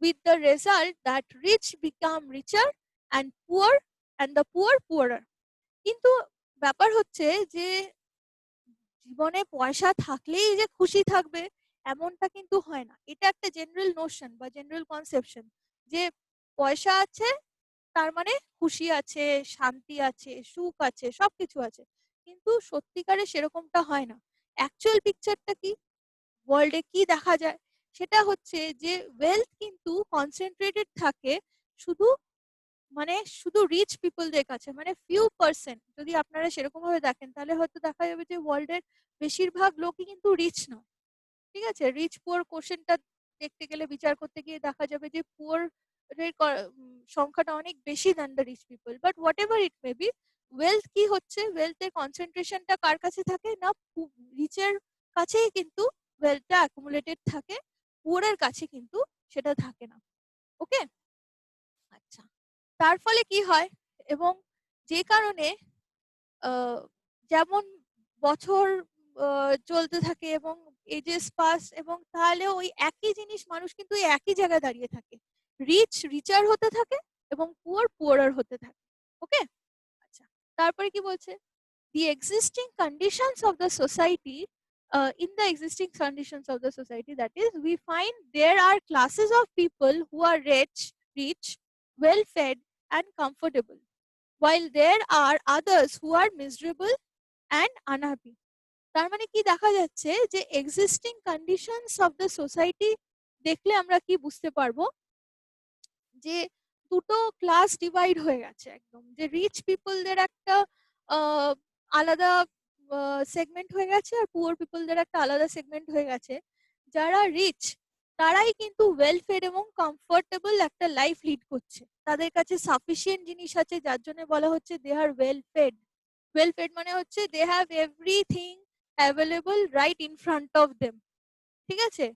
with the result that rich become richer and the poor poorer. কিন্তু ব্যাপার হচ্ছে যে জীবনে পয়সা থাকলেই যে খুশি থাকবে এমনটা কিন্তু হয় না। এটা একটা জেনারেল নোশন বা জেনারেল কনসেপশন যে পয়সা আছে তার মানে খুশি আছে, শান্তি আছে, সুখ আছে, সবকিছু আছে। কিন্তু সত্যিকারে সেরকমটা হয় না। অ্যাকচুয়াল পিকচারটা কি, ওয়ার্ল্ডে কি দেখা যায়, সেটা হচ্ছে যে ওয়েলথ কিন্তু কনসেন্ট্রেটেড থাকে শুধু শুধু রিচ পিপলদের কাছে, মানে ফিউ পার্সেন্ট। যদি আপনারা সেরকম ভাবে দেখেন তাহলে হয়তো দেখা যাবে যে ওয়ার্ল্ডের বেশিরভাগ লোকই কিন্তু রিচ নয়। ঠিক আছে, রিচ পুয়ার কোশ্চেনটা দেখতে গেলে, বিচার করতে গিয়ে দেখা যাবে যে পুয়ার এর সংখ্যাটা অনেক বেশি than the rich people. But whatever it may be, wealth কি হচ্ছে, ওয়েলথের কনসেন্ট্রেশনটা কার কাছে থাকে না, রিচের কাছেই কিন্তু ওয়েলথটা অ্যাকুমুলেটেড থাকে, পুয়ারের কাছে কিন্তু সেটা থাকে না। ওকে, আচ্ছা, তার ফলে কি হয়, এবং যে কারণে যেমন বছর চলতে থাকে এবং এজেস পাস, এবং তাহলে ওই একই জিনিস মানুষ কিন্তু ওই একই জায়গায় দাঁড়িয়ে থাকে, রিচ রিচার হতে থাকে এবং পুয়ার পুয়ারার হতে থাকে। ওকে, আচ্ছা, তারপরে কি বলছে, the existing conditions of the society in the existing conditions of the society, that is, we find there are classes of people who are rich, well fed and comfortable, while there are others who are miserable and unhappy. তার মানে কি দেখা যাচ্ছে যে existing conditions of the society দেখলে আমরা কি বুঝতে পারবো, যে দুটো ক্লাস ডিভাইড হয়ে গেছে একদম, যে রিচ পিপলদের একটা আলাদা সেগমেন্ট হয়ে গেছে, আর পুয়ার পিপলদের একটা আলাদা সেগমেন্ট হয়ে গেছে। যারা রিচ তারাই কিন্তু ওয়েল ফেড এবং কমফোর্টেবল একটা লাইফ লিড করছে, তাদের কাছে সাফিসিয়েন্ট জিনিস আছে, যার জন্য বলা হচ্ছে they are well fed. Well fed মানে হচ্ছে they have everything available right in front of them. ঠিক আছে,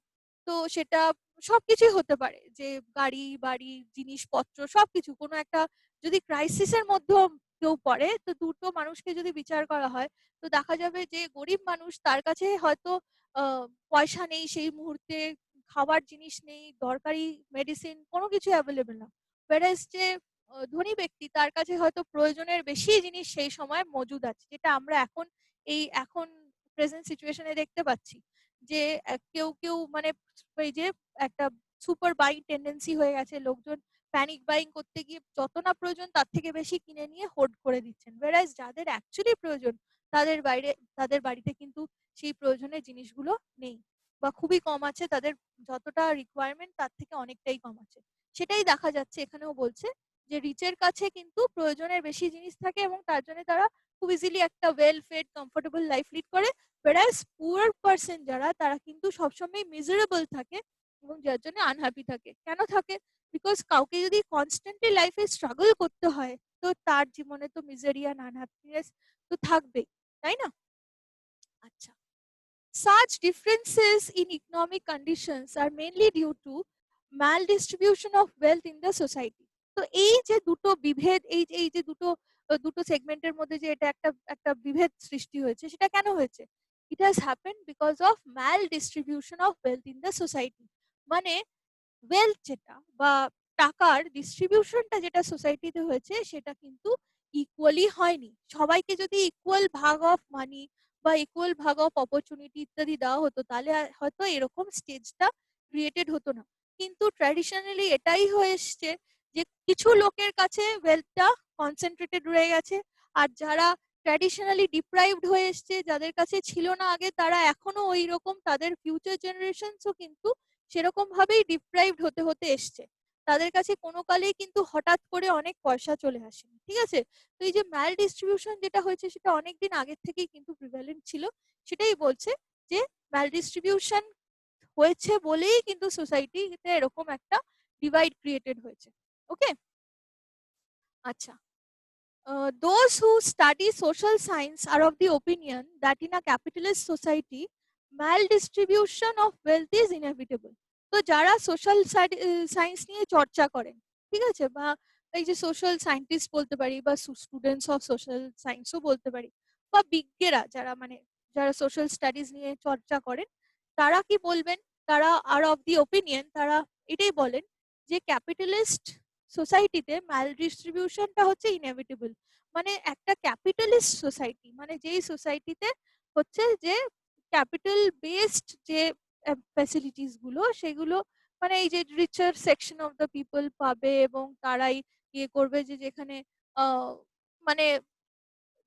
তো সেটা সবকিছুই হতে পারে, যে গাড়ি বাড়ি জিনিসপত্র সবকিছু। কোনো একটা যদি ক্রাইসিসের মধ্যেও কেউ পড়ে, তো দুটো মানুষকে যদি বিচার করা হয়, তো দেখা যাবে যে গরিব মানুষ তার কাছে হয়তো পয়সা নেই সেই মুহূর্তে, খাবার জিনিস নেই, দরকারি মেডিসিন কোনো কিছু অ্যাভেলেবেল না। whereas যে ধনী ব্যক্তি তার কাছে হয়তো প্রয়োজনের বেশি জিনিস সেই সময় মজুদ আছে, যেটা আমরা এখন প্রেজেন্ট সিচুয়েশনে দেখতে পাচ্ছি। যে কেউ কেউ ওই যে একটা সুপার বাইং টেন্ডেন্সি হয়ে গেছে, লোকজন প্যানিক বাইং করতে গিয়ে যত না প্রয়োজন তার থেকে বেশি কিনে নিয়ে হোর্ড করে দিচ্ছেন, whereas যাদের অ্যাকচুয়ালি প্রয়োজন তাদের বাড়িতে কিন্তু সেই প্রয়োজনের জিনিসগুলো নেই, বা খুবই কম আছে, তাদের যতটা রিকোয়ারমেন্ট তার থেকে অনেকটাই কম আছে। সেটাই দেখা যাচ্ছে এখানেও বলছে যে রিচের কাছে কিন্তু প্রয়োজনের বেশি জিনিস থাকে, এবং তার জন্য তারা খুব ইজিলি একটা well fade comfortable life lead করে। whereas পুয়ার পার্সন যারা, তারা কিন্তু সবসময় মিজারেবল থাকে, এবং যার জন্য আনহ্যাপি থাকে। কেন থাকে? বিকজ কাউকে যদি কনস্ট্যান্টলি লাইফে স্ট্রাগল করতে হয়, তো তার জীবনে তো মিজারি আর আনহ্যাপিনেস তো থাকবেই, তাই না? আচ্ছা, such differences in economic conditions are mainly due to maldistribution of wealth in the society. তো এই যে দুটো বিভেদ, এই যে দুটো সেগমেন্টের মধ্যে যে এটা একটা একটা বিভেদ সৃষ্টি হয়েছে, সেটা কেন হয়েছে? It has happened because of maldistribution of wealth in the society। মানে ওয়েলথ যেটা বা টাকার ডিস্ট্রিবিউশনটা যেটা সোসাইটিতে হয়েছে, সেটা কিন্তু ইকুয়ালি হয়নি। সবাইকে যদি ইকুয়াল ভাগ অফ মানি বা ইকুয়াল ভাগ অফ অপরচুনিটি ইত্যাদি দেওয়া হতো, তাহলে হয়তো এরকম স্টেজটা ক্রিয়েটেড হতো না। কিন্তু ট্র্যাডিশনালি এটাই হয়ে এসছে যে কিছু লোকের কাছে ওয়েলথটা কনসেন্ট্রেটেড রয়ে গেছে, আর যারা ট্র্যাডিশনালি ডিপ্রাইভড হয়ে এসছে, যাদের কাছে ছিল না আগে, তারা এখনো ওই রকম, তাদের ফিউচার জেনারেশনসও কিন্তু সেরকম ভাবেই ডিপ্রাইভড হতে হতে এসছে। তাদের কাছে কোনো কালেই কিন্তু হঠাৎ করে অনেক পয়সা চলে আসেনি। ঠিক আছে, তো এই যে ম্যাল ডিস্ট্রিবিউশন যেটা হয়েছে, সেটা অনেকদিন আগের থেকেই কিন্তু প্রিভ্যালেন্ট ছিল। সেটাই বলছে যে ম্যাল ডিস্ট্রিবিউশন হয়েছে বলেই কিন্তু সোসাইটিতে এরকম একটা ডিভাইড ক্রিয়েটেড হয়েছে। ওকে, আচ্ছা। Those who study social science are of the opinion that in a capitalist society, maldistribution of wealth is inevitable. তো যারা সোশ্যাল সায়েন্স নিয়ে চর্চা করেন, ঠিক আছে, বা এই যে সোশ্যাল সায়েন্টিস্ট বলতে পারি বা স্টুডেন্টস অফ সোশ্যাল সায়েন্সও বলতে পারি, বা বিজ্ঞেরা যারা মানে যারা সোশ্যাল স্টাডিজ নিয়ে চর্চা করেন, তারা কি বলবেন? তারা আর অফ দি ওপিনিয়ন, তারা এটাই বলেন যে ক্যাপিটালিস্ট সোসাইটিতে ম্যাল ডিস্ট্রিবিউশনটা হচ্ছে ইনএভিটেবল। মানে একটা ক্যাপিটালিস্ট সোসাইটি মানে যেই সোসাইটিতে হচ্ছে যে ক্যাপিটাল বেসড যে ফ্যাসিলিটিস গুলো সেগুলো মানে এই যে রিচার সেকশন অফ দ্য পিপল পাবে এবং তারাই ইয়ে করবে, যে যেখানে মানে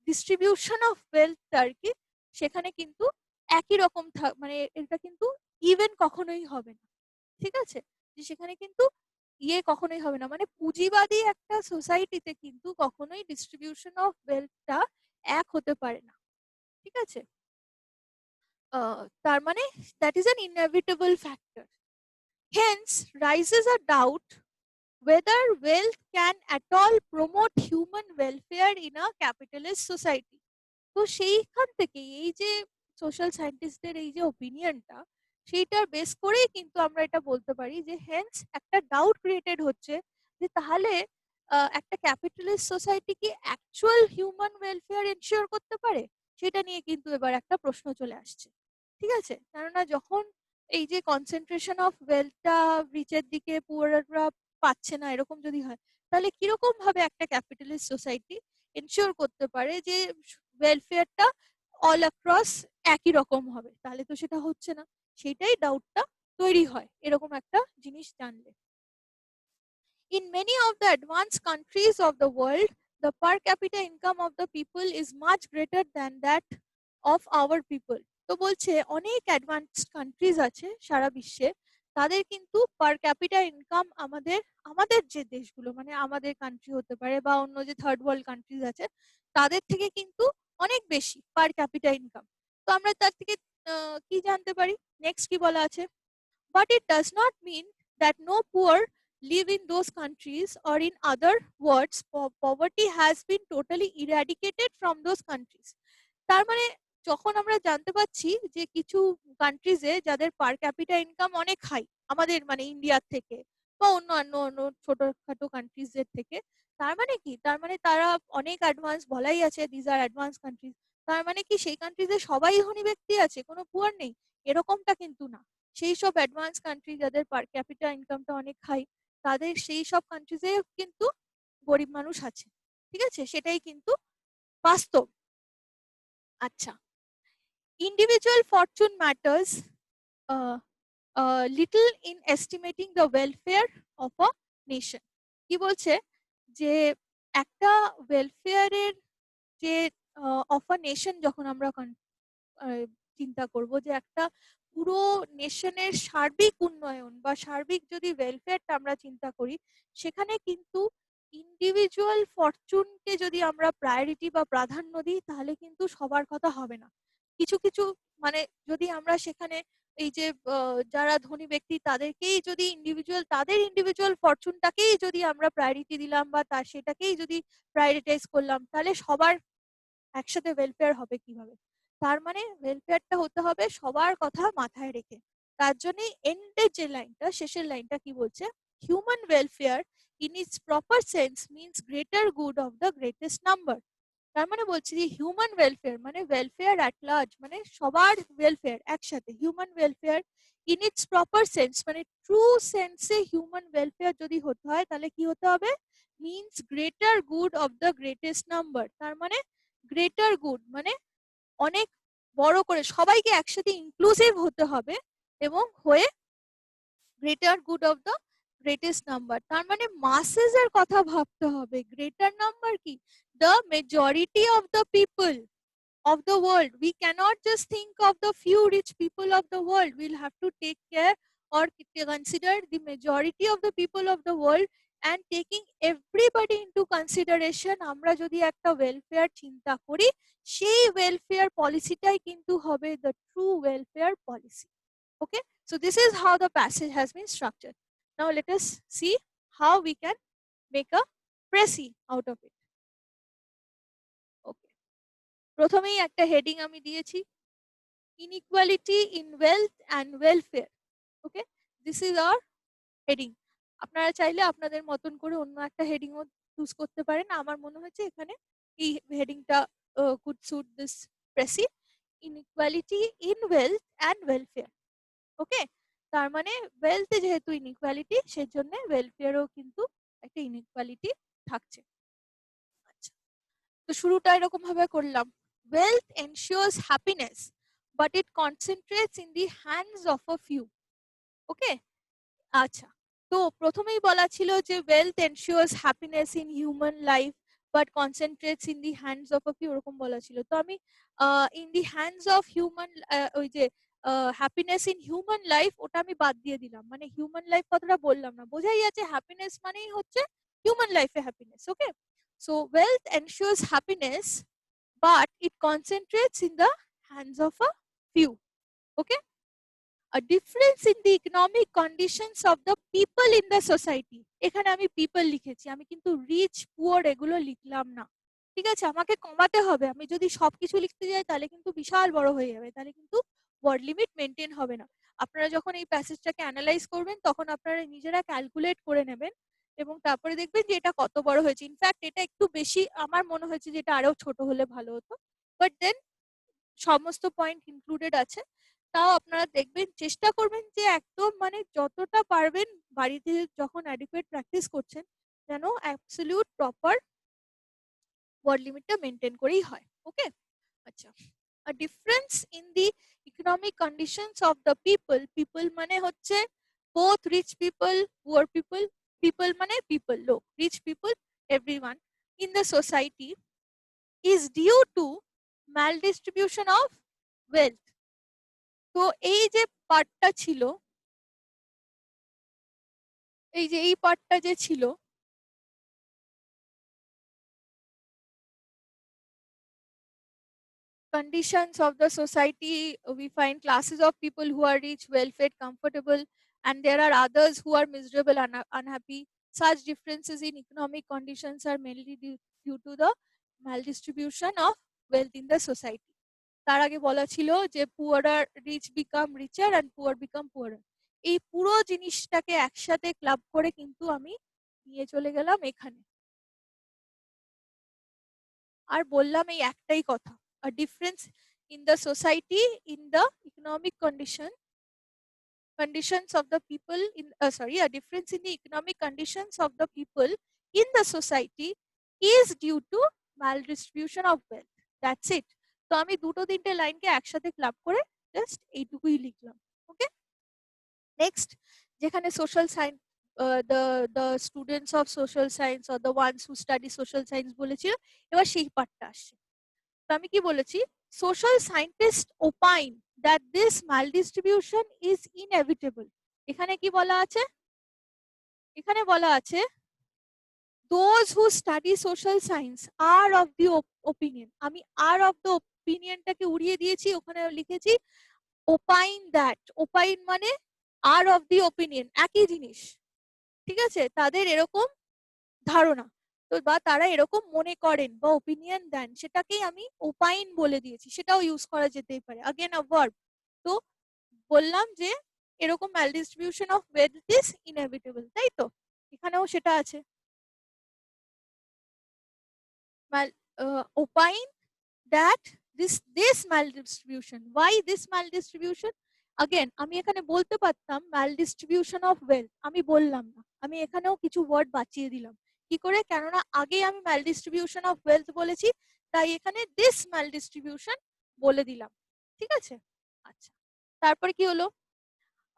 ডিস্ট্রিবিউশন অফ ওয়েলথ আর কি, সেখানে কিন্তু একই রকম মানে এটা কিন্তু ইভেন কখনোই হবে না, ঠিক আছে, যে সেখানে কিন্তু ইয়ে কখনোই হবে না, মানে পুঁজিবাদী একটা সোসাইটিতে কিন্তু কখনোই ডিস্ট্রিবিউশন অফ ওয়েলথটা এক হতে পারে না, ঠিক আছে। তার মানে that is an inevitable factor. Hence raises a doubt whether wealth can at all promote human welfare in a capitalist society. তো সেইখান থেকে এই যে সোশ্যাল সায়েন্টিস্টদের এই যে ওপিনিয়নটা, সেইটার বেস করেই কিন্তু আমরা এটা বলতে পারি যে হেন্স একটা ডাউট ক্রিয়েটেড হচ্ছে যে তাহলে একটা ক্যাপিটালিস্ট সোসাইটি কি অ্যাকচুয়াল হিউম্যান ওয়েলফেয়ার এনশিওর করতে পারে, সেটা নিয়ে কিন্তু এবার একটা প্রশ্ন চলে আসছে, ঠিক আছে। কেননা যখন এই যে কনসেন্ট্রেশন অফ ওয়েলথটা রিচের দিকে পুয়াররা পাচ্ছে না, এরকম যদি হয়, তাহলে কিরকম ভাবে একটা ক্যাপিটালিস্ট সোসাইটি এনশিওর করতে পারে যে ওয়েলফেয়ারটা অল অ্যাক্রস একই রকম হবে? তাহলে তো সেটা হচ্ছে না, সেটাই ডাউটটা তৈরি হয় এরকম একটা জিনিস জানলে। In many of the advanced countries of the world, the per capita income of the people is much greater than that of our people. তো বলছে অনেক অ্যাডভান্সড কান্ট্রিজ আছে সারা বিশ্বে, তাদের কিন্তু পার ক্যাপিটা ইনকাম আমাদের আমাদের যে দেশগুলো মানে আমাদের কান্ট্রি হতে পারে বা অন্য যে থার্ড ওয়ার্ল্ড কান্ট্রিজ আছে তাদের থেকে কিন্তু অনেক বেশি পার ক্যাপিটা ইনকাম। তো আমরা তার থেকে কি জানতে পারি? নেক্সট কি বলা আছে? But it does not mean that no poor live in those countries, or in other words, poverty has been totally eradicated from those countries. তার মানে যখন আমরা জানতে পাচ্ছি যে কিছু কান্ট্রিজে যাদের পার ক্যাপিটা ইনকাম অনেক হাই আমাদের মানে ইন্ডিয়ার থেকে বা অন্য ছোটখাটো কান্ট্রিজের থেকে, তার মানে কি? তার মানে তারা অনেক অ্যাডভান্স, বলাই আছে দিজ আর অ্যাডভান্স কান্ট্রিজ। তার মানে কি সেই কান্ট্রিজে সবাই ধনী ব্যক্তি আছে, কোনো পুয়ার নেই? এরকমটা কিন্তু না। সেই সব অ্যাডভান্স কান্ট্রি যাদের পার ক্যাপিটা ইনকামটা অনেক হাই, তাদের সেই সব কান্ট্রিজে কিন্তু গরিব মানুষ আছে, ঠিক আছে, সেটাই কিন্তু বাস্তব। আচ্ছা, individual fortune matters little in estimating the welfare of a nation. কি বলছে যে একটা ওয়েলফেয়ারের যে অফ আ নেশন যখন আমরা চিন্তা করব যে একটা পুরো নেশনের সার্বিক উন্নয়ন বা সার্বিক যদি ওয়েলফেয়ারটা আমরা চিন্তা করি, সেখানে কিন্তু ইন্ডিভিজুয়াল ফরচুনকে যদি আমরা প্রায়োরিটি বা প্রাধান্য দিই তাহলে কিন্তু সবার কথা হবে না। কিছু কিছু মানে যদি আমরা সেখানে এই যে যারা ধনী ব্যক্তি তাদেরকেই যদি তাদের ইন্ডিভিজুয়াল ফরচুনটাকেই যদি আমরা প্রায়োরিটি দিলাম বা তার সেটাকেই যদি প্রায়োরিটাইজ করলাম, তাহলে সবার একসাথে ওয়েলফেয়ার হবে কিভাবে? তার মানে ওয়েলফেয়ারটা হতে হবে সবার কথা মাথায় রেখে। তার জন্য এন্ডের যে লাইনটা, শেষের লাইনটা কি বলছে? Human welfare in it's proper sense means greater good of the greatest number. তার মানে বলছি যে হিউম্যান ওয়েলফেয়ার মানে ওয়েলফেয়ার অ্যাট লার্জ, মানে সবার ওয়েলফেয়ার একসাথে। Human welfare in it's proper sense মানে ট্রু সেন্সে হিউম্যান ওয়েলফেয়ার যদি হতে হয় তাহলে কি হতে হবে? Means greater good of the greatest number. তার মানে গ্রেটার গুড মানে অনেক বড় করে সবাইকে একসাথে ইনক্লুসিভ হতে হবে এবং হয়ে greater good of the greatest number. তার মানে মাসেস এর কথা ভাবতে হবে। গ্রেটার নাম্বার কি? The majority of the people of the world. We cannot just think of the few rich people of the world. We'll have to take care or consider the majority of the people of the world, and taking everybody into consideration আমরা যদি একটা welfare চিন্তা করি, সেই welfare পলিসিটাই কিন্তু হবে the true welfare policy. Okay, So this is how the passage has been structured. Now let us see how we can make a précis out of it. Okay. প্রথমেই একটা হেডিং আমি দিয়েছি, inequality in wealth and welfare. Okay, this is our heading. আপনারা চাইলে আপনাদের মতন করে অন্য একটা হেডিংও চুজ করতে পারেন। আমার মনে হয়েছে এখানে এই হেডিংটা could suit this precis, inequality in wealth and welfare. Okay, তার মানে ওয়েলথে যেহেতু ইনইকুয়ালিটি, সেজন্য ওয়েলফেয়ারও কিন্তু একটা ইনইকুয়ালিটি থাকছে। আচ্ছা, তো শুরুটা এরকম ভাবে করলাম, wealth ensures happiness but it concentrates in the hands of a few. ওকে, আচ্ছা, তো প্রথমেই বলা ছিল যে wealth ensures happiness in human life but concentrates in the hands of a few, এরকম বলা ছিল। তো আমি in the hands of human, ওই যে হ্যাপিনেস ইন হিউম্যান লাইফ, ওটা আমি বাদ দিয়ে দিলাম। মানে হিউম্যান লাইফ কথাটা বললাম না, বোঝাই যাচ্ছে হ্যাপিনেস মানেই হচ্ছে হিউম্যান লাইফে happiness. Okay, so wealth ensures happiness but it concentrates in the hands of a few. Okay, a difference in the economic conditions of the people in the society. এখানে আমি people লিখেছি, আমি কিন্তু rich poor এগুলো লিখলাম না। ঠিক আছে, আমাকে কমাতে হবে। আমি যদি সবকিছু লিখতে যাই তাহলে কিন্তু বিশাল বড় হয়ে যাবে, তাহলে কিন্তু ওয়ার্ড লিমিট মেনটেন হবে না। আপনারা যখন এই প্যাসেজটাকে অ্যানালাইজ করবেন তখন আপনারা নিজেরা ক্যালকুলেট করে নেবেন এবং তারপরে দেখবেন যে এটা কত বড় হয়েছে। ইনফ্যাক্ট এটা একটু বেশি আমার মনে হয়েছে যে এটা আরো ছোট হলে ভালো হতো, বাট দেন সমস্ত পয়েন্ট ইনক্লুডেড আছে। তাও আপনারা দেখবেন, চেষ্টা করবেন যে একদম মানে যতটা পারবেন বাড়িতে যখন অ্যাডিকুয়েট প্র্যাকটিস করছেন যেন অ্যাবসলিউট প্রপার ওয়ার্ড লিমিটটা মেনটেন করেই হয়। ওকে, আচ্ছা, a difference in the economic conditions of the people, people মানে হচ্ছে both rich people, poor people, people মানে people, লোক, rich people, everyone in the society is due to maldistribution of wealth. তো এই যে পার্টটা ছিল, এই যে এই পার্টটা যে ছিল, conditions of the society, we find classes of people who are rich, well-fed, comfortable, and there are others who are miserable and unhappy. Such differences in economic conditions are mainly due to the maldistribution of wealth in the society. তার আগে বলা ছিল যে poor rich become richer and poor become poor. এই পুরো জিনিসটাকে একসাথে club করে কিন্তু আমি নিয়ে চলে গেলাম এখানে, আর বললাম এই একটাই কথা, a difference in the society, in the economic conditions of the people in a difference in the economic conditions of the people in the society is due to maldistribution of wealth. That's it. তো আমি দুটো তিনটে লাইনকে একসাথে club করে just এইটুকুই লিখলাম। ওকে, next, যেখানে social science, the students of social science or the ones who study social science বলেছিল, এবার সেই পার্টটা আসছে। তো আমি কি বলেছি, social scientists opine that this maldistribution is inevitable. এখানে কি বলা আছে, এখানে বলা আছে those who study social science are of the opinion, আমি are of the opinionটাকে উড়িয়ে দিয়েছি, ওখানে লিখেছি opine that, opine মানে are of the opinion, একই জিনিস। ঠিক আছে, তাদের এরকম ধারণা, তো বা তারা এরকম মনে করেন বা ওপিনিয়ন দেন, সেটাকেই আমি ওপাইন বলে দিয়েছি, সেটাও ইউজ করা যেতেই পারে, अगेन আ ভার্ব। তো বললাম যে এরকম maldistribution of wealth is inevitable, তাই তো এখানেও সেটা আছে। Opine that this maldistribution, why this maldistribution, again আমি এখানে বলতে পারতাম maldistribution of wealth, আমি বললাম না, আমি এখানেও কিছু ওয়ার্ড বাঁচিয়ে দিলাম। কি করে, কেননা আগে আমি maldistribution of wealth বলেছি, তাই এখানে this maldistribution বলে দিলাম। ঠিক আছে, আচ্ছা, তারপরে কি হলো,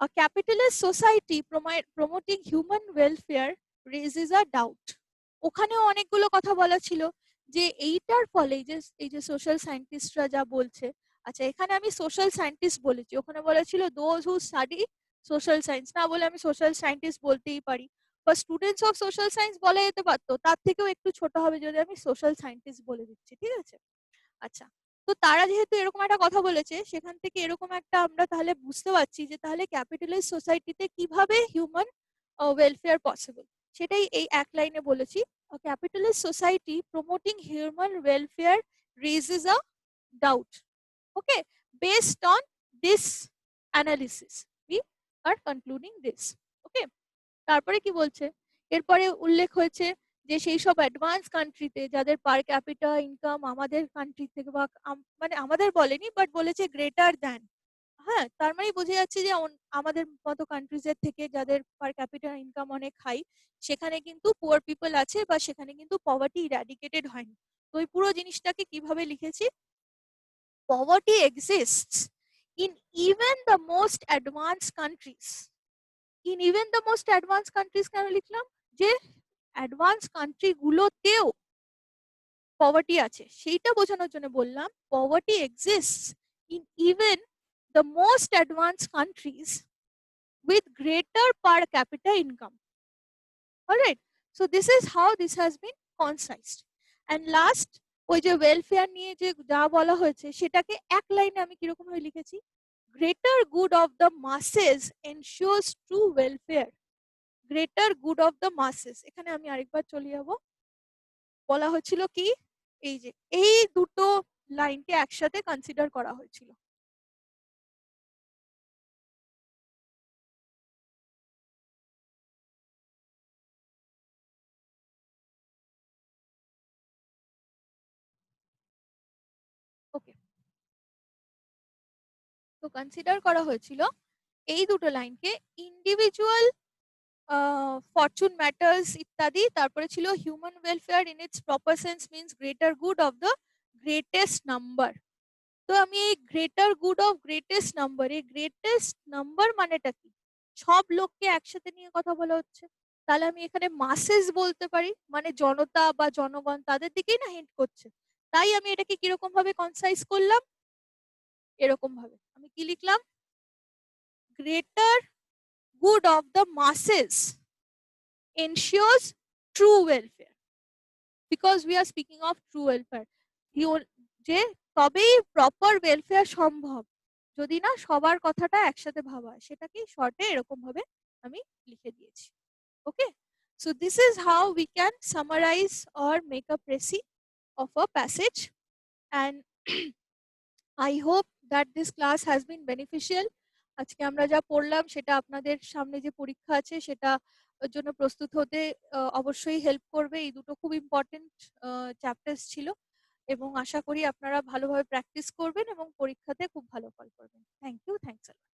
a capitalist society promoting human welfare raises a doubt. ওখানেও অনেকগুলো কথা বলা ছিল যে এইটার ফলে এই যে সোশ্যাল সায়েন্টিস্টরা যা বলছে, আচ্ছা এখানে আমি সোশ্যাল সায়েন্টিস্ট বলেছি, ওখানে বলেছিল those who study social science, না বলে আমি সোশ্যাল সায়েন্টিস্ট বলতেই পারি, বা স্টুডেন্টস অফ সোশ্যাল সায়েন্স বলা যেতে পারতো, তার থেকেও একটু ছোট হবে যদি আমি সোশ্যাল সায়েন্টিস্ট বলে দিচ্ছি। ঠিক আছে, আচ্ছা, তো তারা যেহেতু এরকম একটা কথা বলেছে, সেখান থেকে এরকম একটা আমরা তাহলে বুঝতে পারছি যে তাহলে ক্যাপিটালিস্ট সোসাইটিতে কিভাবে হিউম্যান ওয়েলফেয়ার পসিবল, সেটাই এই এক লাইনে বলেছি। Capitalist society promoting human welfare raises a doubt. Okay, based on this analysis we are concluding this. Okay, তারপরে কি বলছে, এরপরে উল্লেখ হয়েছে যে সেই সব অ্যাডভান্স কান্ট্রিতে যাদের পার ক্যাপিটা ইনকাম আমাদের কান্ট্রি থেকে বা মানে আমাদের বলেনি, বাট বলেছে গ্রেটার দ্যান, হ্যাঁ, তার মানে বোঝা যাচ্ছে যে আমাদের মতো কান্ট্রিজ এর থেকে যাদের পার ক্যাপিটা ইনকাম অনেক হাই, সেখানে কিন্তু পুয়ার পিপল আছে বা সেখানে কিন্তু পভার্টি ইরাডিকেটেড হয়নি। তো ওই পুরো জিনিসটাকে কিভাবে লিখেছি, poverty exists in even the most advanced countries. In even the most advanced countries কেন লিখলাম, যে অ্যাডভান্স কান্ট্রি গুলোতেও পভার্টি আছে সেইটা বোঝানোর জন্য বললাম poverty exists in even the most advanced countries with greater per capita income. Alright, so this is how this has been concised. And last, ওই যে ওয়েলফেয়ার নিয়ে যে যা বলা হয়েছে সেটাকে এক লাইনে আমি কিরকম ভাবে লিখেছি, greater good of the masses ensures true welfare. Greater good of the masses, এখানে আমি আরেকবার চলে যাব, বলা হয়েছিল কি, এই যে এই দুটো লাইনকে একসাথে কনসিডার করা হয়েছিল। ওকে, তো কনসিডার করা হয়েছিল এই দুটো লাইনকে, ইন্ডিভিজুয়াল ফরচুন ম্যাটার্স ইত্যাদি, তারপরে ছিল human welfare in it's proper sense means greater good of the greatest number. তো আমি এই greater good of greatest number, এই গ্রেটেস্ট নাম্বার মানেটা কি, সব লোককে একসাথে নিয়ে কথা বলা হচ্ছে, তাহলে আমি এখানে মাসেস বলতে পারি, মানে জনতা বা জনগণ, তাদের দিকেই না হিন্ট করছে। তাই আমি এটাকে কিরকম ভাবে কনসাইজ করলাম, এরকম ভাবে আমি কি লিখলাম, greater good of the masses ensures true welfare, because we are speaking of true welfare. যে তবেই প্রপার ওয়েলফেয়ার সম্ভব যদি না সবার কথাটা একসাথে ভাবা হয়, সেটাকেই শর্টে এরকম ভাবে আমি লিখে দিয়েছি। ওকে, so this is how we can summarize or make a précis of a passage, and I hope that this class has been beneficial. আজকে আমরা যা পড়লাম সেটা আপনাদের সামনে যে পরীক্ষা আছে সেটা জন্য প্রস্তুত হতে অবশ্যই হেল্প করবে। এই দুটো খুব ইম্পর্টেন্ট চ্যাপ্টার্স ছিল এবং আশা করি আপনারা ভালোভাবে প্র্যাকটিস করবেন এবং পরীক্ষাতে খুব ভালো ফল করবেন। Thank you, thanks a lot.